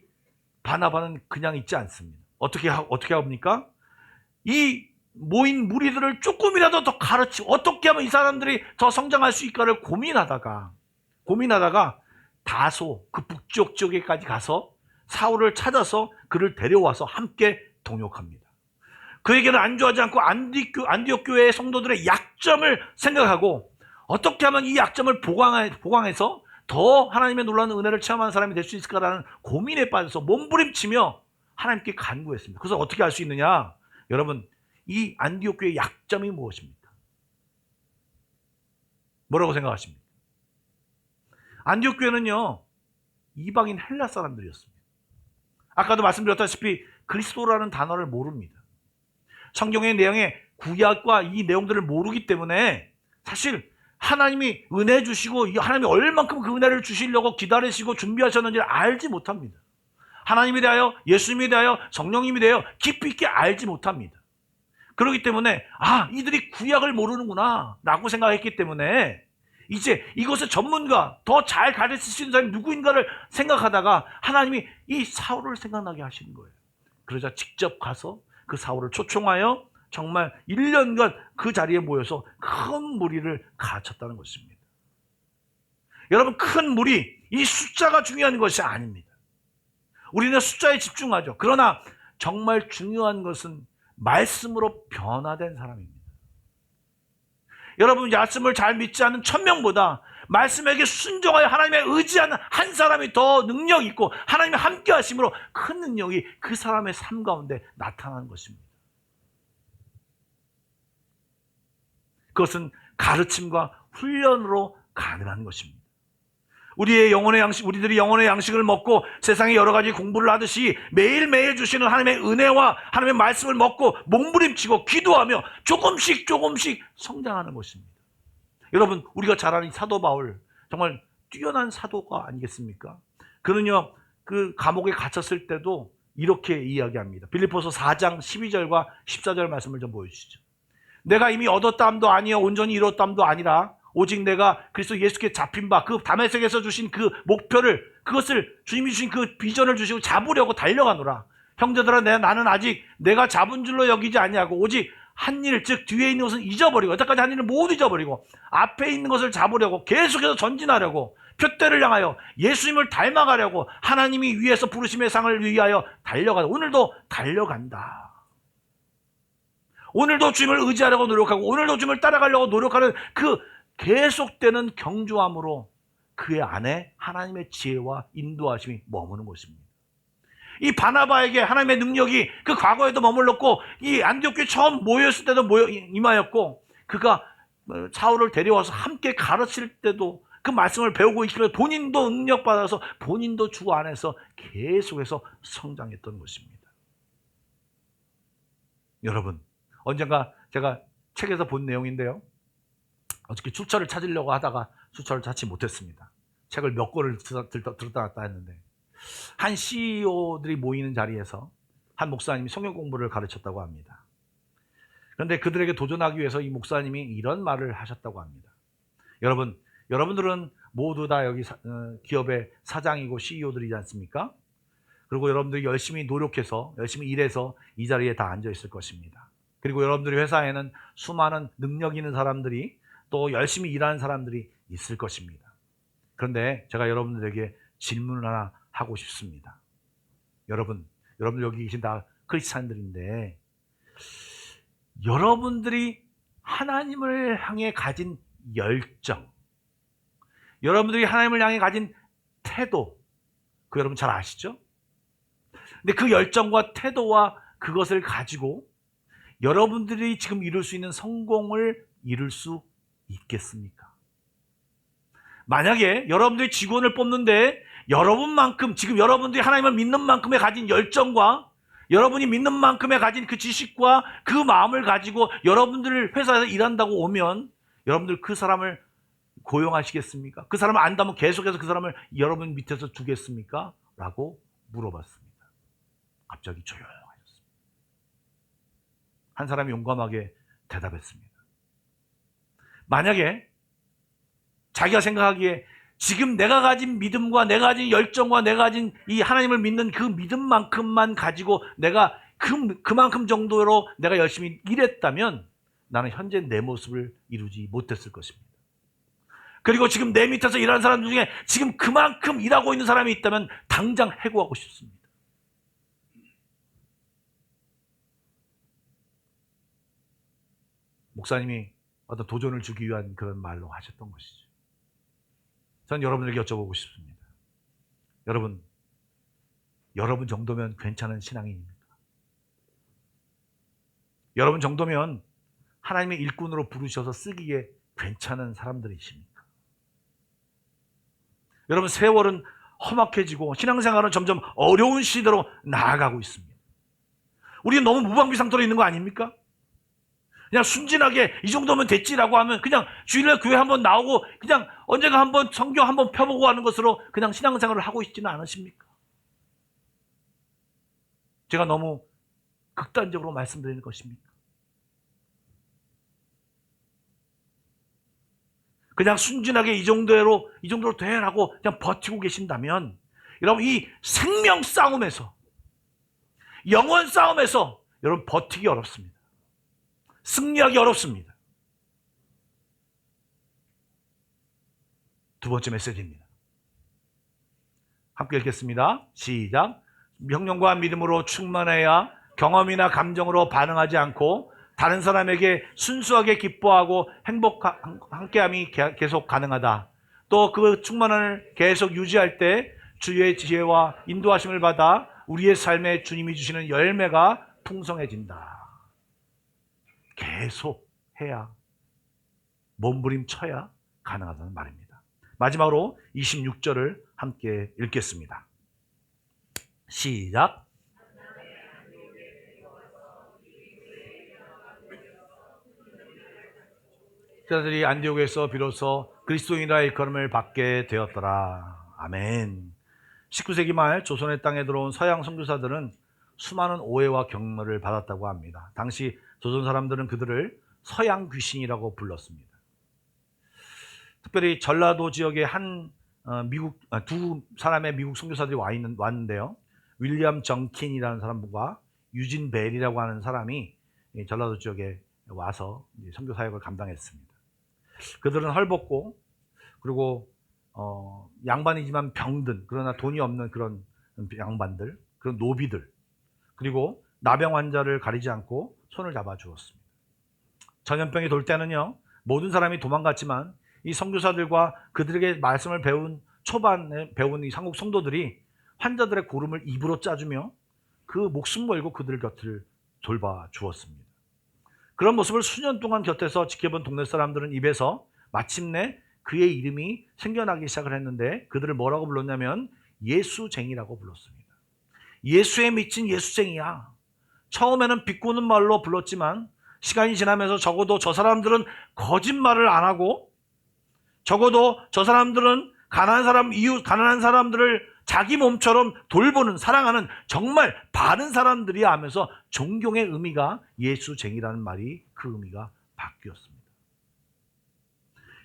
바나바는 그냥 있지 않습니다. 어떻게 합니까? 이 모인 무리들을 조금이라도 더 가르치고 어떻게 하면 이 사람들이 더 성장할 수 있을까를 고민하다가 다소 그 북쪽 지역에까지 가서 사울을 찾아서 그를 데려와서 함께 동역합니다. 그에게는 안주하지 않고 안디옥 교회의 성도들의 약점을 생각하고 어떻게 하면 이 약점을 보강해서 더 하나님의 놀라운 은혜를 체험하는 사람이 될 수 있을까라는 고민에 빠져서 몸부림치며 하나님께 간구했습니다. 그래서 어떻게 할 수 있느냐? 여러분, 이 안디옥 교회의 약점이 무엇입니까? 뭐라고 생각하십니까? 안디옥 교회는요, 이방인 헬라 사람들이었습니다. 아까도 말씀드렸다시피 그리스도라는 단어를 모릅니다. 성경의 내용에 구약과 이 내용들을 모르기 때문에 사실 하나님이 은혜 주시고 하나님이 얼만큼 그 은혜를 주시려고 기다리시고 준비하셨는지를 알지 못합니다. 하나님에 대하여, 예수님에 대하여, 성령님에 대하여 깊이 있게 알지 못합니다. 그렇기 때문에 이들이 구약을 모르는구나 라고 생각했기 때문에 이제 이것의 전문가, 더 잘 가르칠 수 있는 사람이 누구인가를 생각하다가 하나님이 이 사울을 생각나게 하시는 거예요. 그러자 직접 가서 그 사울을 초청하여 정말 1년간 그 자리에 모여서 큰 무리를 가르쳤다는 것입니다. 여러분, 큰 무리, 이 숫자가 중요한 것이 아닙니다. 우리는 숫자에 집중하죠. 그러나 정말 중요한 것은 말씀으로 변화된 사람입니다. 여러분, 말씀을 잘 믿지 않는 1000명보다 말씀에게 순종하여 하나님의 의지하는 한 사람이 더 능력 있고 하나님의 함께 하심으로 큰 능력이 그 사람의 삶 가운데 나타나는 것입니다. 그것은 가르침과 훈련으로 가능한 것입니다. 우리들이 영혼의 양식을 먹고 세상의 여러 가지 공부를 하듯이 매일매일 주시는 하나님의 은혜와 하나님의 말씀을 먹고 몸부림치고 기도하며 조금씩 성장하는 것입니다. 여러분, 우리가 잘 아는 사도 바울, 정말 뛰어난 사도가 아니겠습니까? 그는요, 그 감옥에 갇혔을 때도 이렇게 이야기합니다. 빌립보서 4장 12절과 14절 말씀을 좀 보여주시죠. 내가 이미 얻었다함도 아니요 온전히 이뤘다함도 아니라 오직 내가 그리스도 예수께 잡힌 바 그 다메섹에서 주신 그 목표를, 그것을 주님이 주신 그 비전을 주시고 잡으려고 달려가노라. 형제들아, 나는 아직 내가 잡은 줄로 여기지 아니하고 오직 한 일, 즉 뒤에 있는 것은 잊어버리고 여태까지 한 일을 모두 잊어버리고 앞에 있는 것을 잡으려고 계속해서 전진하려고 표대를 향하여 예수님을 닮아가려고 하나님이 위에서 부르심의 상을 위하여 달려가다. 오늘도 달려간다. 오늘도 주님을 의지하려고 노력하고 오늘도 주님을 따라가려고 노력하는 그 계속되는 경주함으로 그의 안에 하나님의 지혜와 인도하심이 머무는 것입니다. 이 바나바에게 하나님의 능력이 그 과거에도 머물렀고 이 안디옥교에 처음 모였을 때도 임하였고 그가 사울을 데려와서 함께 가르칠 때도 그 말씀을 배우고 있기를 본인도 능력받아서 본인도 주 안에서 계속해서 성장했던 것입니다. 여러분, 언젠가 제가 책에서 본 내용인데요. 어저께 출처를 찾으려고 하다가 출처를 찾지 못했습니다. 책을 몇 권을 들었다 놨다 했는데 한 CEO들이 모이는 자리에서 한 목사님이 성경 공부를 가르쳤다고 합니다. 그런데 그들에게 도전하기 위해서 이 목사님이 이런 말을 하셨다고 합니다. 여러분들은 모두 다 여기 기업의 사장이고 CEO들이지 않습니까? 그리고 여러분들이 열심히 노력해서 열심히 일해서 이 자리에 다 앉아 있을 것입니다. 그리고 여러분들이 회사에는 수많은 능력 있는 사람들이 또 열심히 일하는 사람들이 있을 것입니다. 그런데 제가 여러분들에게 질문을 하나 하고 싶습니다. 여러분들 여기 계신 다 크리스찬들인데 여러분들이 하나님을 향해 가진 열정, 여러분들이 하나님을 향해 가진 태도, 그 여러분 잘 아시죠? 근데 그 열정과 태도와 그것을 가지고 여러분들이 지금 이룰 수 있는 성공을 이룰 수 있겠습니까? 만약에 여러분들이 직원을 뽑는데 여러분만큼 지금 여러분들이 하나님을 믿는 만큼의 가진 열정과 여러분이 믿는 만큼의 가진 그 지식과 그 마음을 가지고 여러분들 회사에서 일한다고 오면 여러분들 그 사람을 고용하시겠습니까? 그 사람을 안다면 계속해서 그 사람을 여러분 밑에서 두겠습니까? 라고 물어봤습니다. 갑자기 조용하셨습니다. 한 사람이 용감하게 대답했습니다. 만약에 자기가 생각하기에 지금 내가 가진 믿음과 내가 가진 열정과 내가 가진 이 하나님을 믿는 그 믿음만큼만 가지고 내가 그만큼 정도로 내가 열심히 일했다면 나는 현재 내 모습을 이루지 못했을 것입니다. 그리고 지금 내 밑에서 일하는 사람 중에 지금 그만큼 일하고 있는 사람이 있다면 당장 해고하고 싶습니다. 목사님이 어떤 도전을 주기 위한 그런 말로 하셨던 것이죠. 전 여러분들에게 여쭤보고 싶습니다. 여러분 정도면 괜찮은 신앙인입니까? 여러분 정도면 하나님의 일꾼으로 부르셔서 쓰기에 괜찮은 사람들이십니까? 여러분, 세월은 험악해지고 신앙생활은 점점 어려운 시대로 나아가고 있습니다. 우리는 너무 무방비상태로 있는 거 아닙니까? 그냥 순진하게 이 정도면 됐지라고 하면 그냥 주일날 교회 한번 나오고 그냥 언젠가 한번 성경 한번 펴보고 하는 것으로 그냥 신앙생활을 하고 있지는 않으십니까? 제가 너무 극단적으로 말씀드리는 것입니까? 그냥 순진하게 이 정도로 돼라고 그냥 버티고 계신다면, 여러분 이 생명 싸움에서, 영원 싸움에서 여러분 버티기 어렵습니다. 승리하기 어렵습니다. 두 번째 메시지입니다. 함께 읽겠습니다. 시작. 명령과 믿음으로 충만해야 경험이나 감정으로 반응하지 않고 다른 사람에게 순수하게 기뻐하고 함께함이 계속 가능하다. 또 그 충만함을 계속 유지할 때 주의 지혜와 인도하심을 받아 우리의 삶에 주님이 주시는 열매가 풍성해진다. 계속 해야, 몸부림쳐야 가능하다는 말입니다. 마지막으로 26절을 함께 읽겠습니다. 시작. 제자들이 안디옥에서 비로소 그리스도인이라 일컬음을 받게 되었더라. 아멘. 19세기 말 조선의 땅에 들어온 서양 선교사들은 수많은 오해와 경멸을 받았다고 합니다. 당시 조선 사람들은 그들을 서양 귀신이라고 불렀습니다. 특별히 전라도 지역에 두 사람의 미국 선교사들이 왔는데요. 윌리엄 정킨이라는 사람과 유진 벨이라고 하는 사람이 전라도 지역에 와서 선교 사역을 감당했습니다. 그들은 헐벗고, 그리고 양반이지만 병든, 그러나 돈이 없는 그런 양반들, 그런 노비들, 그리고 나병 환자를 가리지 않고 손을 잡아 주었습니다. 전염병이 돌 때는요, 모든 사람이 도망갔지만 이 선교사들과 그들에게 말씀을 초반에 배운 이 한국 성도들이 환자들의 고름을 입으로 짜주며 그 목숨 걸고 그들 곁을 돌봐 주었습니다. 그런 모습을 수년 동안 곁에서 지켜본 동네 사람들은 입에서 마침내 그의 이름이 생겨나기 시작을 했는데, 그들을 뭐라고 불렀냐면 예수쟁이라고 불렀습니다. 예수에 미친 예수쟁이야. 처음에는 비꼬는 말로 불렀지만 시간이 지나면서 적어도 저 사람들은 거짓말을 안 하고, 적어도 저 사람들은 가난한 사람들을 자기 몸처럼 돌보는, 사랑하는 정말 바른 사람들이야 하면서 존경의 의미가 예수쟁이라는 말이 그 의미가 바뀌었습니다.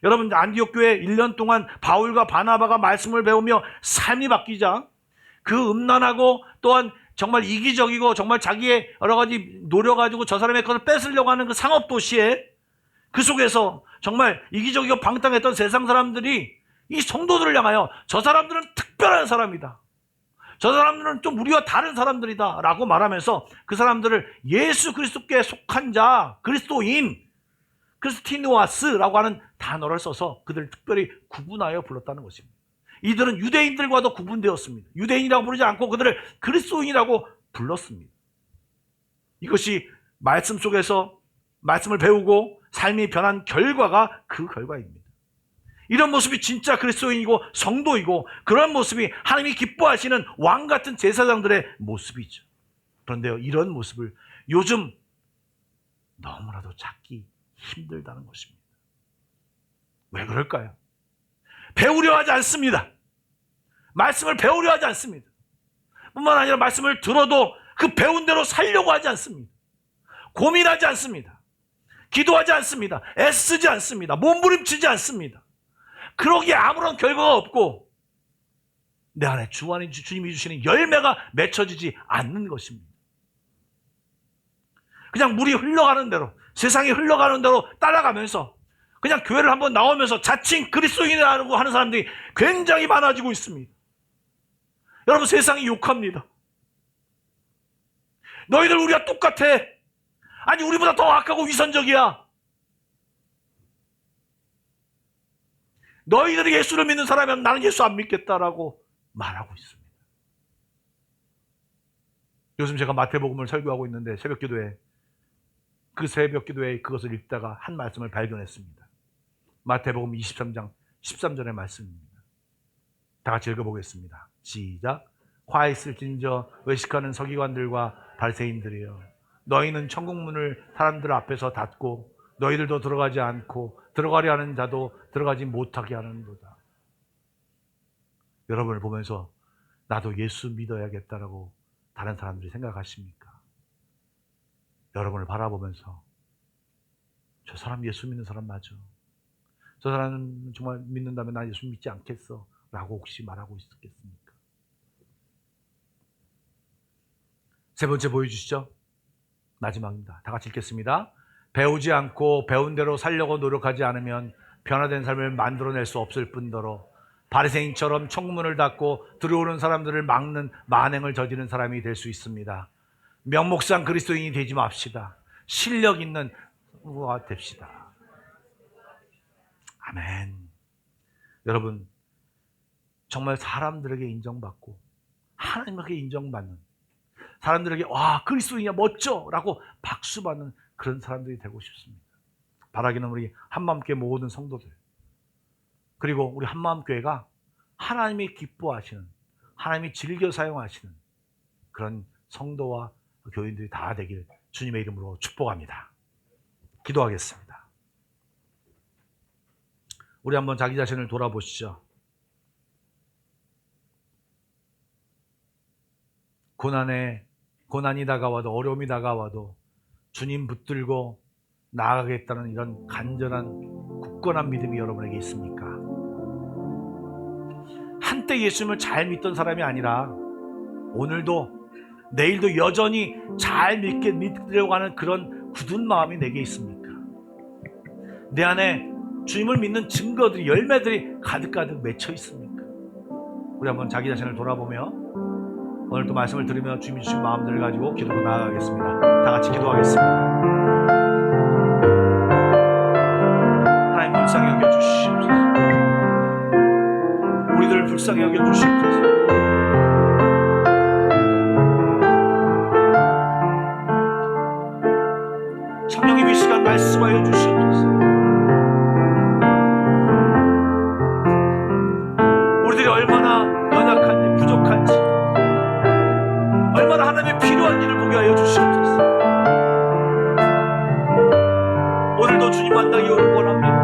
여러분, 안디옥 교회 1년 동안 바울과 바나바가 말씀을 배우며 삶이 바뀌자 그 음란하고 또한 정말 이기적이고 정말 자기의 여러 가지 노려가지고 저 사람의 것을 뺏으려고 하는 그 상업 도시에, 그 속에서 정말 이기적이고 방탕했던 세상 사람들이 이 성도들을 향하여 저 사람들은 특별한 사람이다, 저 사람들은 좀 우리와 다른 사람들이다 라고 말하면서 그 사람들을 예수 그리스도께 속한 자, 그리스도인, 크리스티누아스라고 하는 단어를 써서 그들을 특별히 구분하여 불렀다는 것입니다. 이들은 유대인들과도 구분되었습니다. 유대인이라고 부르지 않고 그들을 그리스도인이라고 불렀습니다. 이것이 말씀 속에서 말씀을 배우고 삶이 변한 결과가 그 결과입니다. 이런 모습이 진짜 그리스도인이고 성도이고, 그런 모습이 하나님이 기뻐하시는 왕 같은 제사장들의 모습이죠. 그런데요, 이런 모습을 요즘 너무나도 찾기 힘들다는 것입니다. 왜 그럴까요? 배우려 하지 않습니다. 말씀을 배우려 하지 않습니다. 뿐만 아니라 말씀을 들어도 그 배운 대로 살려고 하지 않습니다. 고민하지 않습니다. 기도하지 않습니다. 애쓰지 않습니다. 몸부림치지 않습니다. 그러기에 아무런 결과가 없고 내 안에 주님이 주시는 열매가 맺혀지지 않는 것입니다. 그냥 물이 흘러가는 대로, 세상이 흘러가는 대로 따라가면서 그냥 교회를 한번 나오면서 자칭 그리스도인이라고 하는 사람들이 굉장히 많아지고 있습니다. 여러분, 세상이 욕합니다. 너희들 우리가 똑같아. 아니, 우리보다 더 악하고 위선적이야. 너희들이 예수를 믿는 사람이면 나는 예수 안 믿겠다라고 말하고 있습니다. 요즘 제가 마태복음을 설교하고 있는데 새벽기도에 그것을 읽다가 한 말씀을 발견했습니다. 마태복음 23장 13절의 말씀입니다. 다 같이 읽어보겠습니다. 시작. 화 있을진저 외식하는 서기관들과 바리새인들이여, 너희는 천국문을 사람들 앞에서 닫고 너희들도 들어가지 않고 들어가려 하는 자도 들어가지 못하게 하는도다. 여러분을 보면서 나도 예수 믿어야겠다라고 다른 사람들이 생각하십니까? 여러분을 바라보면서 저 사람 예수 믿는 사람 맞아, 저 사람은 정말 믿는다면 나 예수 믿지 않겠어 라고 혹시 말하고 있었겠습니까? 세 번째 보여주시죠. 마지막입니다. 다 같이 읽겠습니다. 배우지 않고 배운 대로 살려고 노력하지 않으면 변화된 삶을 만들어낼 수 없을 뿐더러 바리새인처럼 청문을 닫고 들어오는 사람들을 막는 만행을 저지른 사람이 될 수 있습니다. 명목상 그리스도인이 되지 맙시다. 실력 있는 후가 됩시다. 아멘. 여러분, 정말 사람들에게 인정받고 하나님에게 인정받는, 사람들에게 와 그리스도인이야 멋져 라고 박수받는 그런 사람들이 되고 싶습니다. 바라기는 우리 한마음교회 모든 성도들, 그리고 우리 한마음교회가 하나님이 기뻐하시는, 하나님이 즐겨 사용하시는 그런 성도와 교인들이 다 되길 주님의 이름으로 축복합니다. 기도하겠습니다. 우리 한번 자기 자신을 돌아보시죠. 고난이 다가와도, 어려움이 다가와도 주님 붙들고 나아가겠다는 이런 간절한 굳건한 믿음이 여러분에게 있습니까? 한때 예수님을 잘 믿던 사람이 아니라 오늘도 내일도 여전히 잘 믿으려고 하는 그런 굳은 마음이 내게 있습니까? 내 안에 주님을 믿는 증거들이, 열매들이 가득가득 맺혀 있습니까? 우리 한번 자기 자신을 돌아보며 오늘 또 말씀을 들으며 주님이 주신 마음들을 가지고 기도로 나아가겠습니다. 다 같이 기도하겠습니다. 하나님 불쌍히 여겨주시옵소서. 우리들을 불쌍히 여겨주시옵소서. 성령님 이 시간 말씀하여 주시옵소서. 우리들이 얼마나 연약한지, 부족한지, 얼마나 하나님의 필요한 일을 보게 하여 주시옵소서. 오늘도 주님 만나기를 원합니다.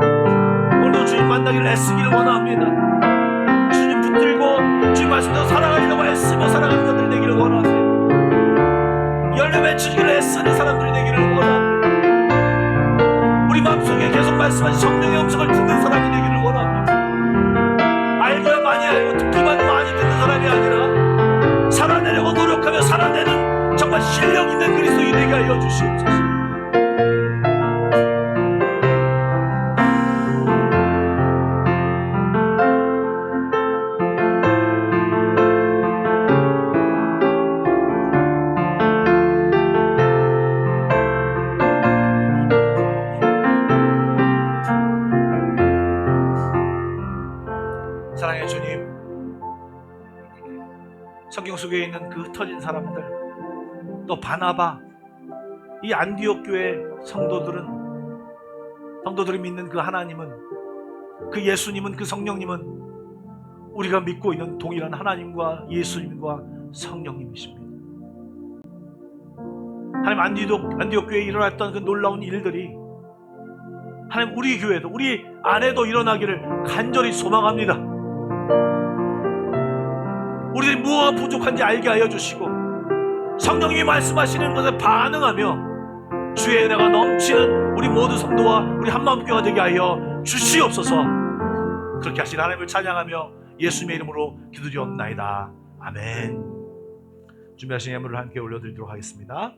오늘도 주님 만나기를 애쓰기를 원합니다. 주님 붙들고 주님 말씀대로 살아가려고 애쓰며 살아가는 자들이 되기를 원합니다. 열매 맺히기를 애쓰는 사람들이 되기를 원합니다. 우리 마음속에 계속 말씀하신 성령의 음성을 듣는 사람이 되기를 원합니다. 알기야 많이 알고 듣기만 많이 듣는 사람이 아니라 살아내려고 노력하며 살아내는 정말 실력 있는 그리스도인이 되게 하여 주시옵소서. 사랑의 주님, 성경 속에 있는 그 흩어진 사람들, 또 바나바, 이 안디옥 교회 성도들이 믿는 그 하나님은, 그 예수님은, 그 성령님은 우리가 믿고 있는 동일한 하나님과 예수님과 성령님이십니다. 하나님, 안디옥 교회에 일어났던 그 놀라운 일들이 하나님 우리 교회도, 우리 안에도 일어나기를 간절히 소망합니다. 우리들이 무엇가 부족한지 알게 하여 주시고 성령님이 말씀하시는 것에 반응하며 주의 은혜가 넘치는 우리 모든 성도와 우리 한마음교회가 되게 하여 주시옵소서. 그렇게 하신 하나님을 찬양하며 예수님의 이름으로 기도드리옵나이다. 아멘. 준비하신 예물을 함께 올려드리도록 하겠습니다.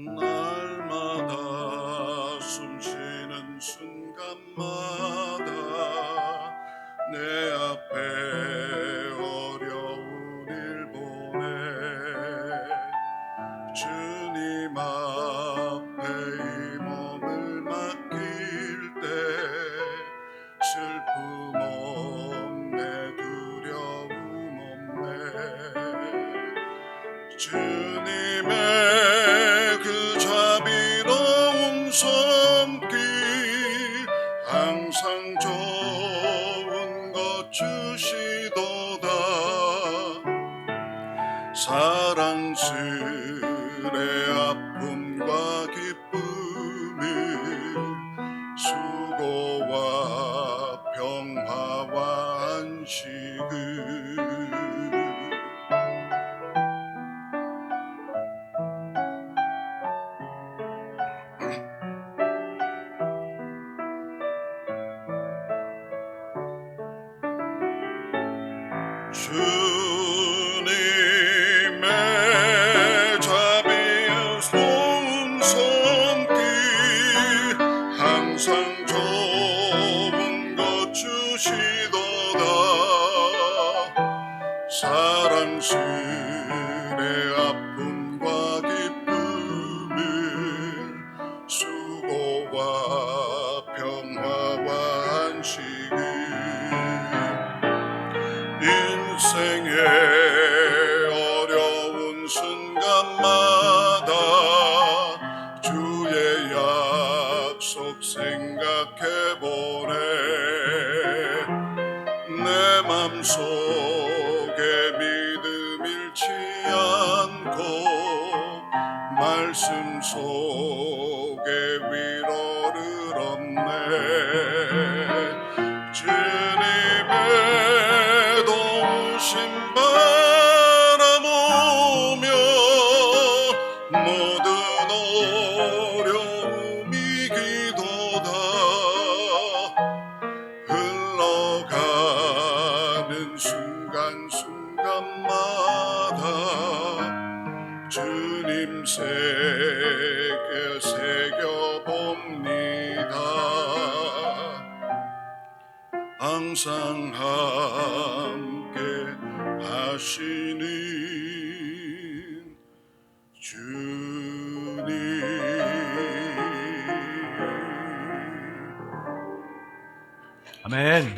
날마다 숨쉬는 순간마다 내 앞에 어려운 일 보내 주님 앞에 이 몸을 맡길 때 슬픔 없네 두려움 없네 주님의 손길 항상 좋은 것 주시도다 사랑스레 아픔과 기쁨을 수고와 평화와 안식을 주님의 자비스러운 손길 항상 좋은 것 주시도다 사랑스레 아픔과 기쁨을 수고와 평화와 안식을 인생의 어려운 순간마다 주의 약속 생각해보네 내 맘속에 믿음 잃지 않고 말씀 속에 위로를 얻네 주님의 도우심 바라보며 모든 어려움 이기도다 흘러가는 순간순간마다 주님 새겨봅니다 항상 함께 하시는 주님 아멘.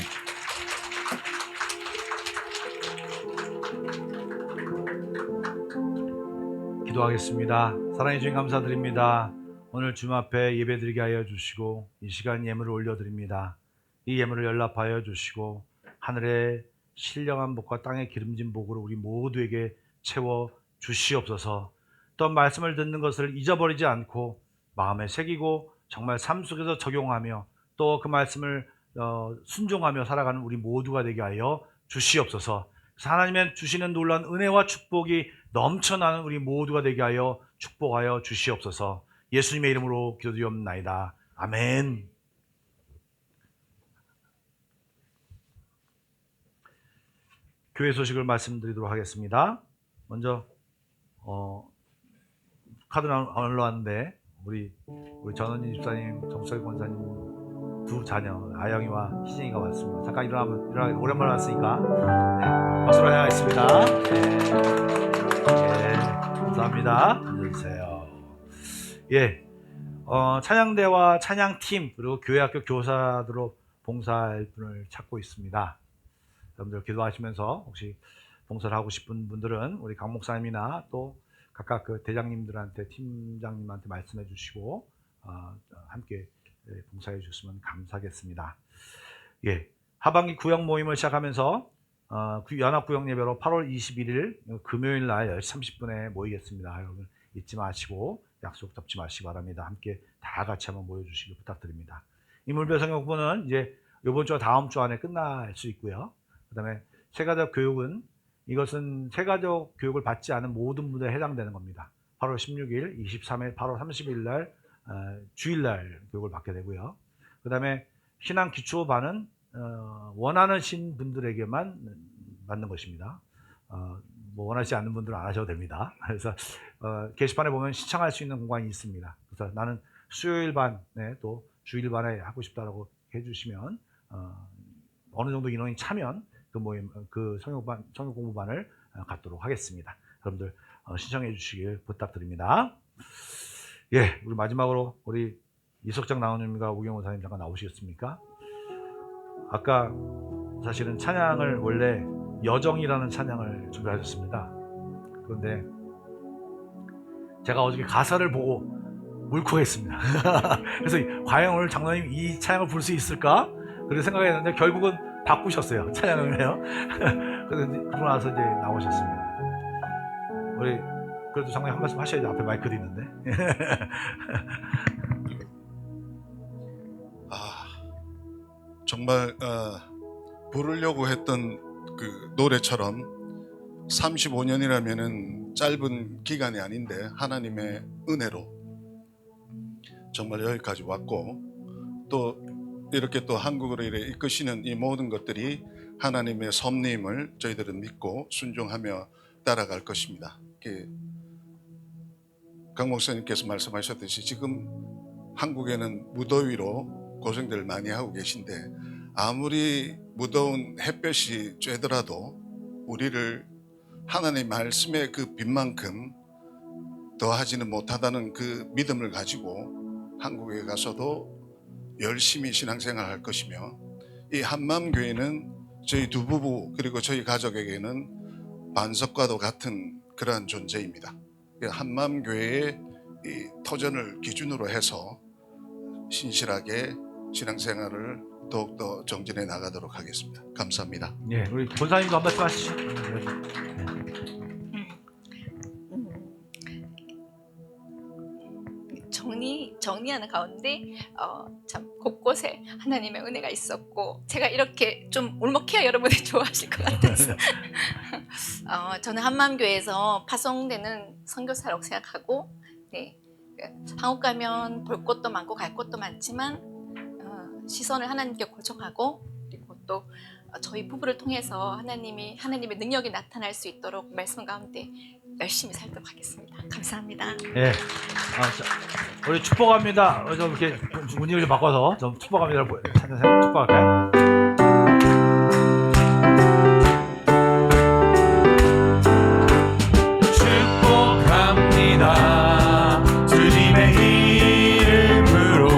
기도하겠습니다. 사랑해 주님 감사드립니다. 오늘 주님 앞에 예배드리게 하여 주시고 이 시간 예물을 올려드립니다. 이 예물을 연락하여 주시고 하늘의 신령한 복과 땅의 기름진 복으로 우리 모두에게 채워 주시옵소서. 또 말씀을 듣는 것을 잊어버리지 않고 마음에 새기고 정말 삶 속에서 적용하며 또 그 말씀을 순종하며 살아가는 우리 모두가 되게 하여 주시옵소서. 하나님의 주시는 놀라운 은혜와 축복이 넘쳐나는 우리 모두가 되게 하여 축복하여 주시옵소서. 예수님의 이름으로 기도드리옵나이다. 아멘. 교회 소식을 말씀드리도록 하겠습니다. 먼저 카드 안 올라왔는데 우리 전원희 집사님, 정석희 권사님 두 자녀 아영이와 희진이가 왔습니다. 잠깐 일어나면 오랜만에 왔으니까 박수로 환영하겠습니다. 네, 감사합니다. 앉아주세요. 예, 찬양대와 찬양팀 그리고 교회학교 교사들로 봉사할 분을 찾고 있습니다. 여러분들 기도하시면서 혹시 봉사를 하고 싶은 분들은 우리 강 목사님이나 또 각각 그 대장님들한테 팀장님한테 말씀해 주시고 함께 봉사해 주셨으면 감사하겠습니다. 예, 하반기 구역 모임을 시작하면서 연합 구역 예배로 8월 21일 금요일 날 10시 30분에 모이겠습니다. 여러분 잊지 마시고 약속 잡지 마시기 바랍니다. 함께 다 같이 한번 모여주시길 부탁드립니다. 인물배송 후보는 이제 이번 주와 다음 주 안에 끝날 수 있고요. 그 다음에 세가족 교육은 이것은 세가족 교육을 받지 않은 모든 분들에 해당되는 겁니다. 8월 16일, 23일, 8월 30일 날 주일날 교육을 받게 되고요. 그 다음에 신앙 기초반은 원하는 분들에게만 받는 것입니다. 뭐 원하지 않는 분들은 안 하셔도 됩니다. 그래서 게시판에 보면 신청할 수 있는 공간이 있습니다. 그래서 나는 수요일 반에 또 주일 반에 하고 싶다라고 해주시면 어느 정도 인원이 차면 그 모임, 그 성역 공부반을 갖도록 하겠습니다. 여러분들 신청해 주시길 부탁드립니다. 예, 우리 마지막으로 우리 이석장 나오님과 우경호 사님 잠깐 나오시겠습니까? 아까 사실은 찬양을 원래 여정이라는 찬양을 준비하셨습니다. 그런데 제가 어저께 가사를 보고 울컥했습니다. 그래서 과연 오늘 장로님 이 찬양을 부를 수 있을까? 그렇게 생각했는데 결국은 바꾸셨어요. 찬양을요. 그래서 그러고 나서 이제 나오셨습니다. 우리 그래도 장로님 한 말씀 하셔야지. 앞에 마이크도 있는데. 정말 부르려고 했던 그 노래처럼 35년이라면은 짧은 기간이 아닌데 하나님의 은혜로 정말 여기까지 왔고, 또 이렇게 또 한국으로 이렇게 이끄시는 이 모든 것들이 하나님의 섭리임을 저희들은 믿고 순종하며 따라갈 것입니다. 강 목사님께서 말씀하셨듯이 지금 한국에는 무더위로 고생들 많이 하고 계신데, 아무리 무더운 햇볕이 쬐더라도 우리를 하나님의 말씀의 그 빛만큼 더하지는 못하다는 그 믿음을 가지고 한국에 가서도 열심히 신앙생활 할 것이며, 이 한맘교회는 저희 두 부부 그리고 저희 가족에게는 반석과도 같은 그러한 존재입니다. 한맘교회의 이 터전을 기준으로 해서 신실하게 신앙생활을 더욱더 정진해 나가도록 하겠습니다. 감사합니다. 예, 우리 본사님도 한 말씀 하시죠. 정리하는 가운데 참 곳곳에 하나님의 은혜가 있었고, 제가 이렇게 좀 울먹해야 여러분이 좋아하실 것 같아서 저는 한맘교회에서 파송되는 선교사라고 생각하고, 네, 한국 가면 볼 곳도 많고 갈 곳도 많지만 시선을 하나님께 고정하고, 그리고 또 저희 부부를 통해서 하나님의 능력이 나타날 수 있도록 말씀 가운데 열심히 살도록 하겠습니다. 감사합니다. 예. 자, 우리 축복합니다. 좀 이렇게 운율을 바꿔서 좀 축복합니다. 축복할까요? 축복합니다. 주님의 이름으로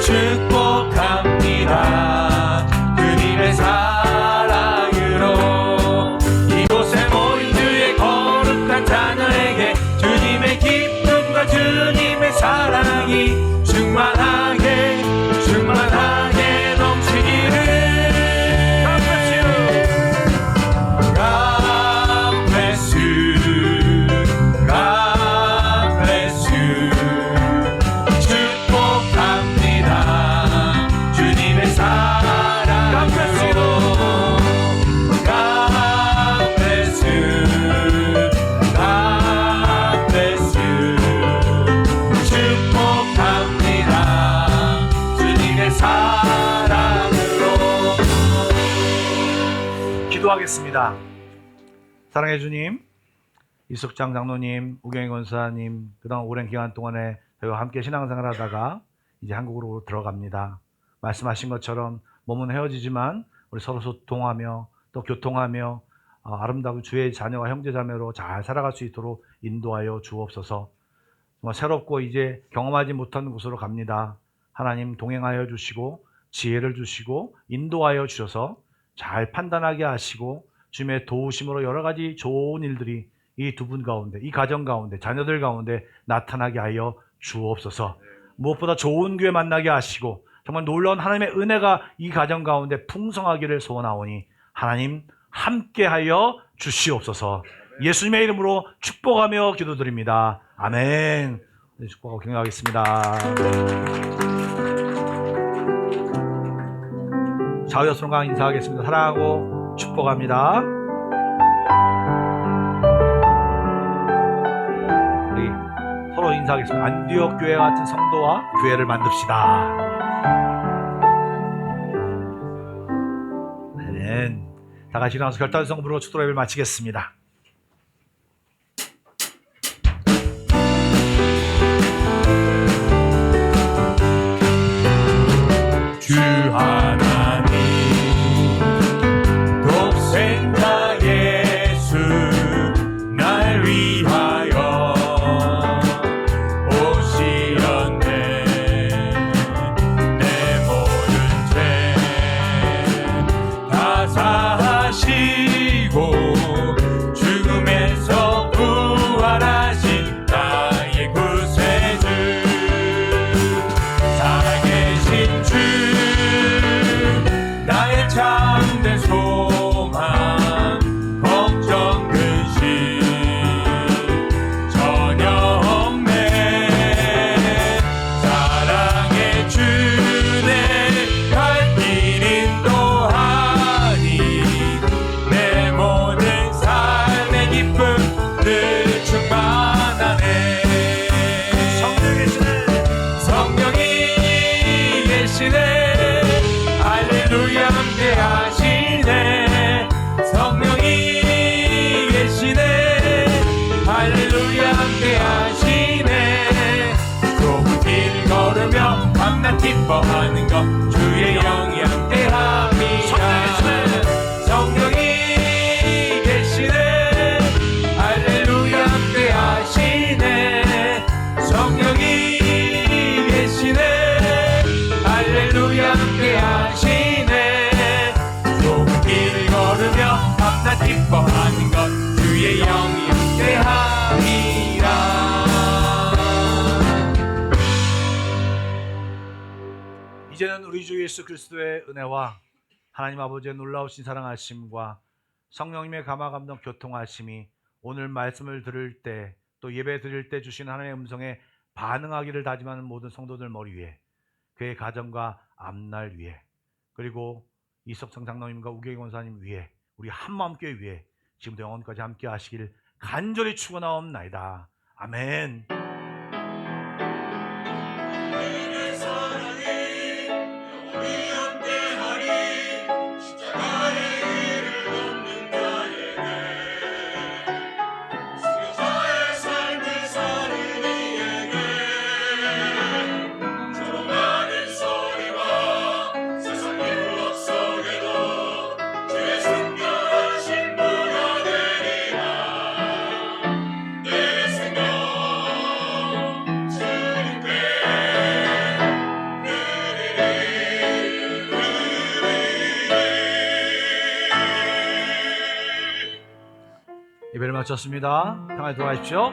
축복합니다. 주님의 사랑으로 이곳에 모인 주의 거룩한 자녀에게 주님의 기쁨과 주님의 사랑이 충만하게 넘치기를. God bless you. God bless you. 축복합니다. 주님의 사랑으로. God bless you. God bless you. 축복합니다. 주님의 사랑으로. 기도하겠습니다. 사랑해 주님, 이숙장 장로님, 우경희 권사님, 그동안 오랜 기간 동안에 저희와 함께 신앙생활 하다가 이제 한국으로 들어갑니다. 말씀하신 것처럼 몸은 헤어지지만 우리 서로 소통하며 또 교통하며 아름다운 주의 자녀와 형제자매로 잘 살아갈 수 있도록 인도하여 주옵소서. 정말 새롭고 이제 경험하지 못한 곳으로 갑니다. 하나님 동행하여 주시고 지혜를 주시고 인도하여 주셔서 잘 판단하게 하시고 주님의 도우심으로 여러 가지 좋은 일들이 이 두 분 가운데, 이 가정 가운데, 자녀들 가운데 나타나게 하여 주옵소서. 무엇보다 좋은 교회 만나게 하시고 정말 놀라운 하나님의 은혜가 이 가정 가운데 풍성하기를 소원하오니 하나님 함께하여 주시옵소서. 예수님의 이름으로 축복하며 기도드립니다. 아멘. 축복하고 경영하겠습니다. 좌우여선과 인사하겠습니다. 사랑하고 축복합니다. 우리 서로 인사하겠습니다. 안디옥 교회 같은 성도와 교회를 만듭시다. 아멘. 다 같이 일어나서 결단성 부르고 축도 예배를 마치겠습니다. 주 하나님 독생자 예수 날 위하여 오시었네. 내 모든 죄 다 사하시고 죽음에서 부활하신 나의 구세주, 살아계신 주 할렐루야 함께 하시네 성령이 계시네 할렐루야 함께 하시네 좁은 길 걸으며 밤낮 기뻐하는 것 주의 영이 함께 함이라 성령이 계시네 할렐루야 함께 하시네 성령이 계시네 할렐루야 함께 하시네 좁은 길을 걸으며 밤낮 기뻐하는 것 주의 영이 함께 함이라. 이제는 우리 주 예수 그리스도의 은혜와 하나님 아버지의 놀라우신 사랑하심과 성령님의 감화 감동 교통하심이 오늘 말씀을 들을 때 또 예배 드릴 때 주신 하나님의 음성에 반응하기를 다짐하는 모든 성도들 머리 위에 그의 가정과 앞날 위에 그리고 이석성 장로님과 우경희 권사님 위에 우리 한마음교회 위에 지금부터 영원까지 함께 하시길 간절히 축원하옵나이다. 아멘. 예배를 마쳤습니다. 평안히 들어가십시오.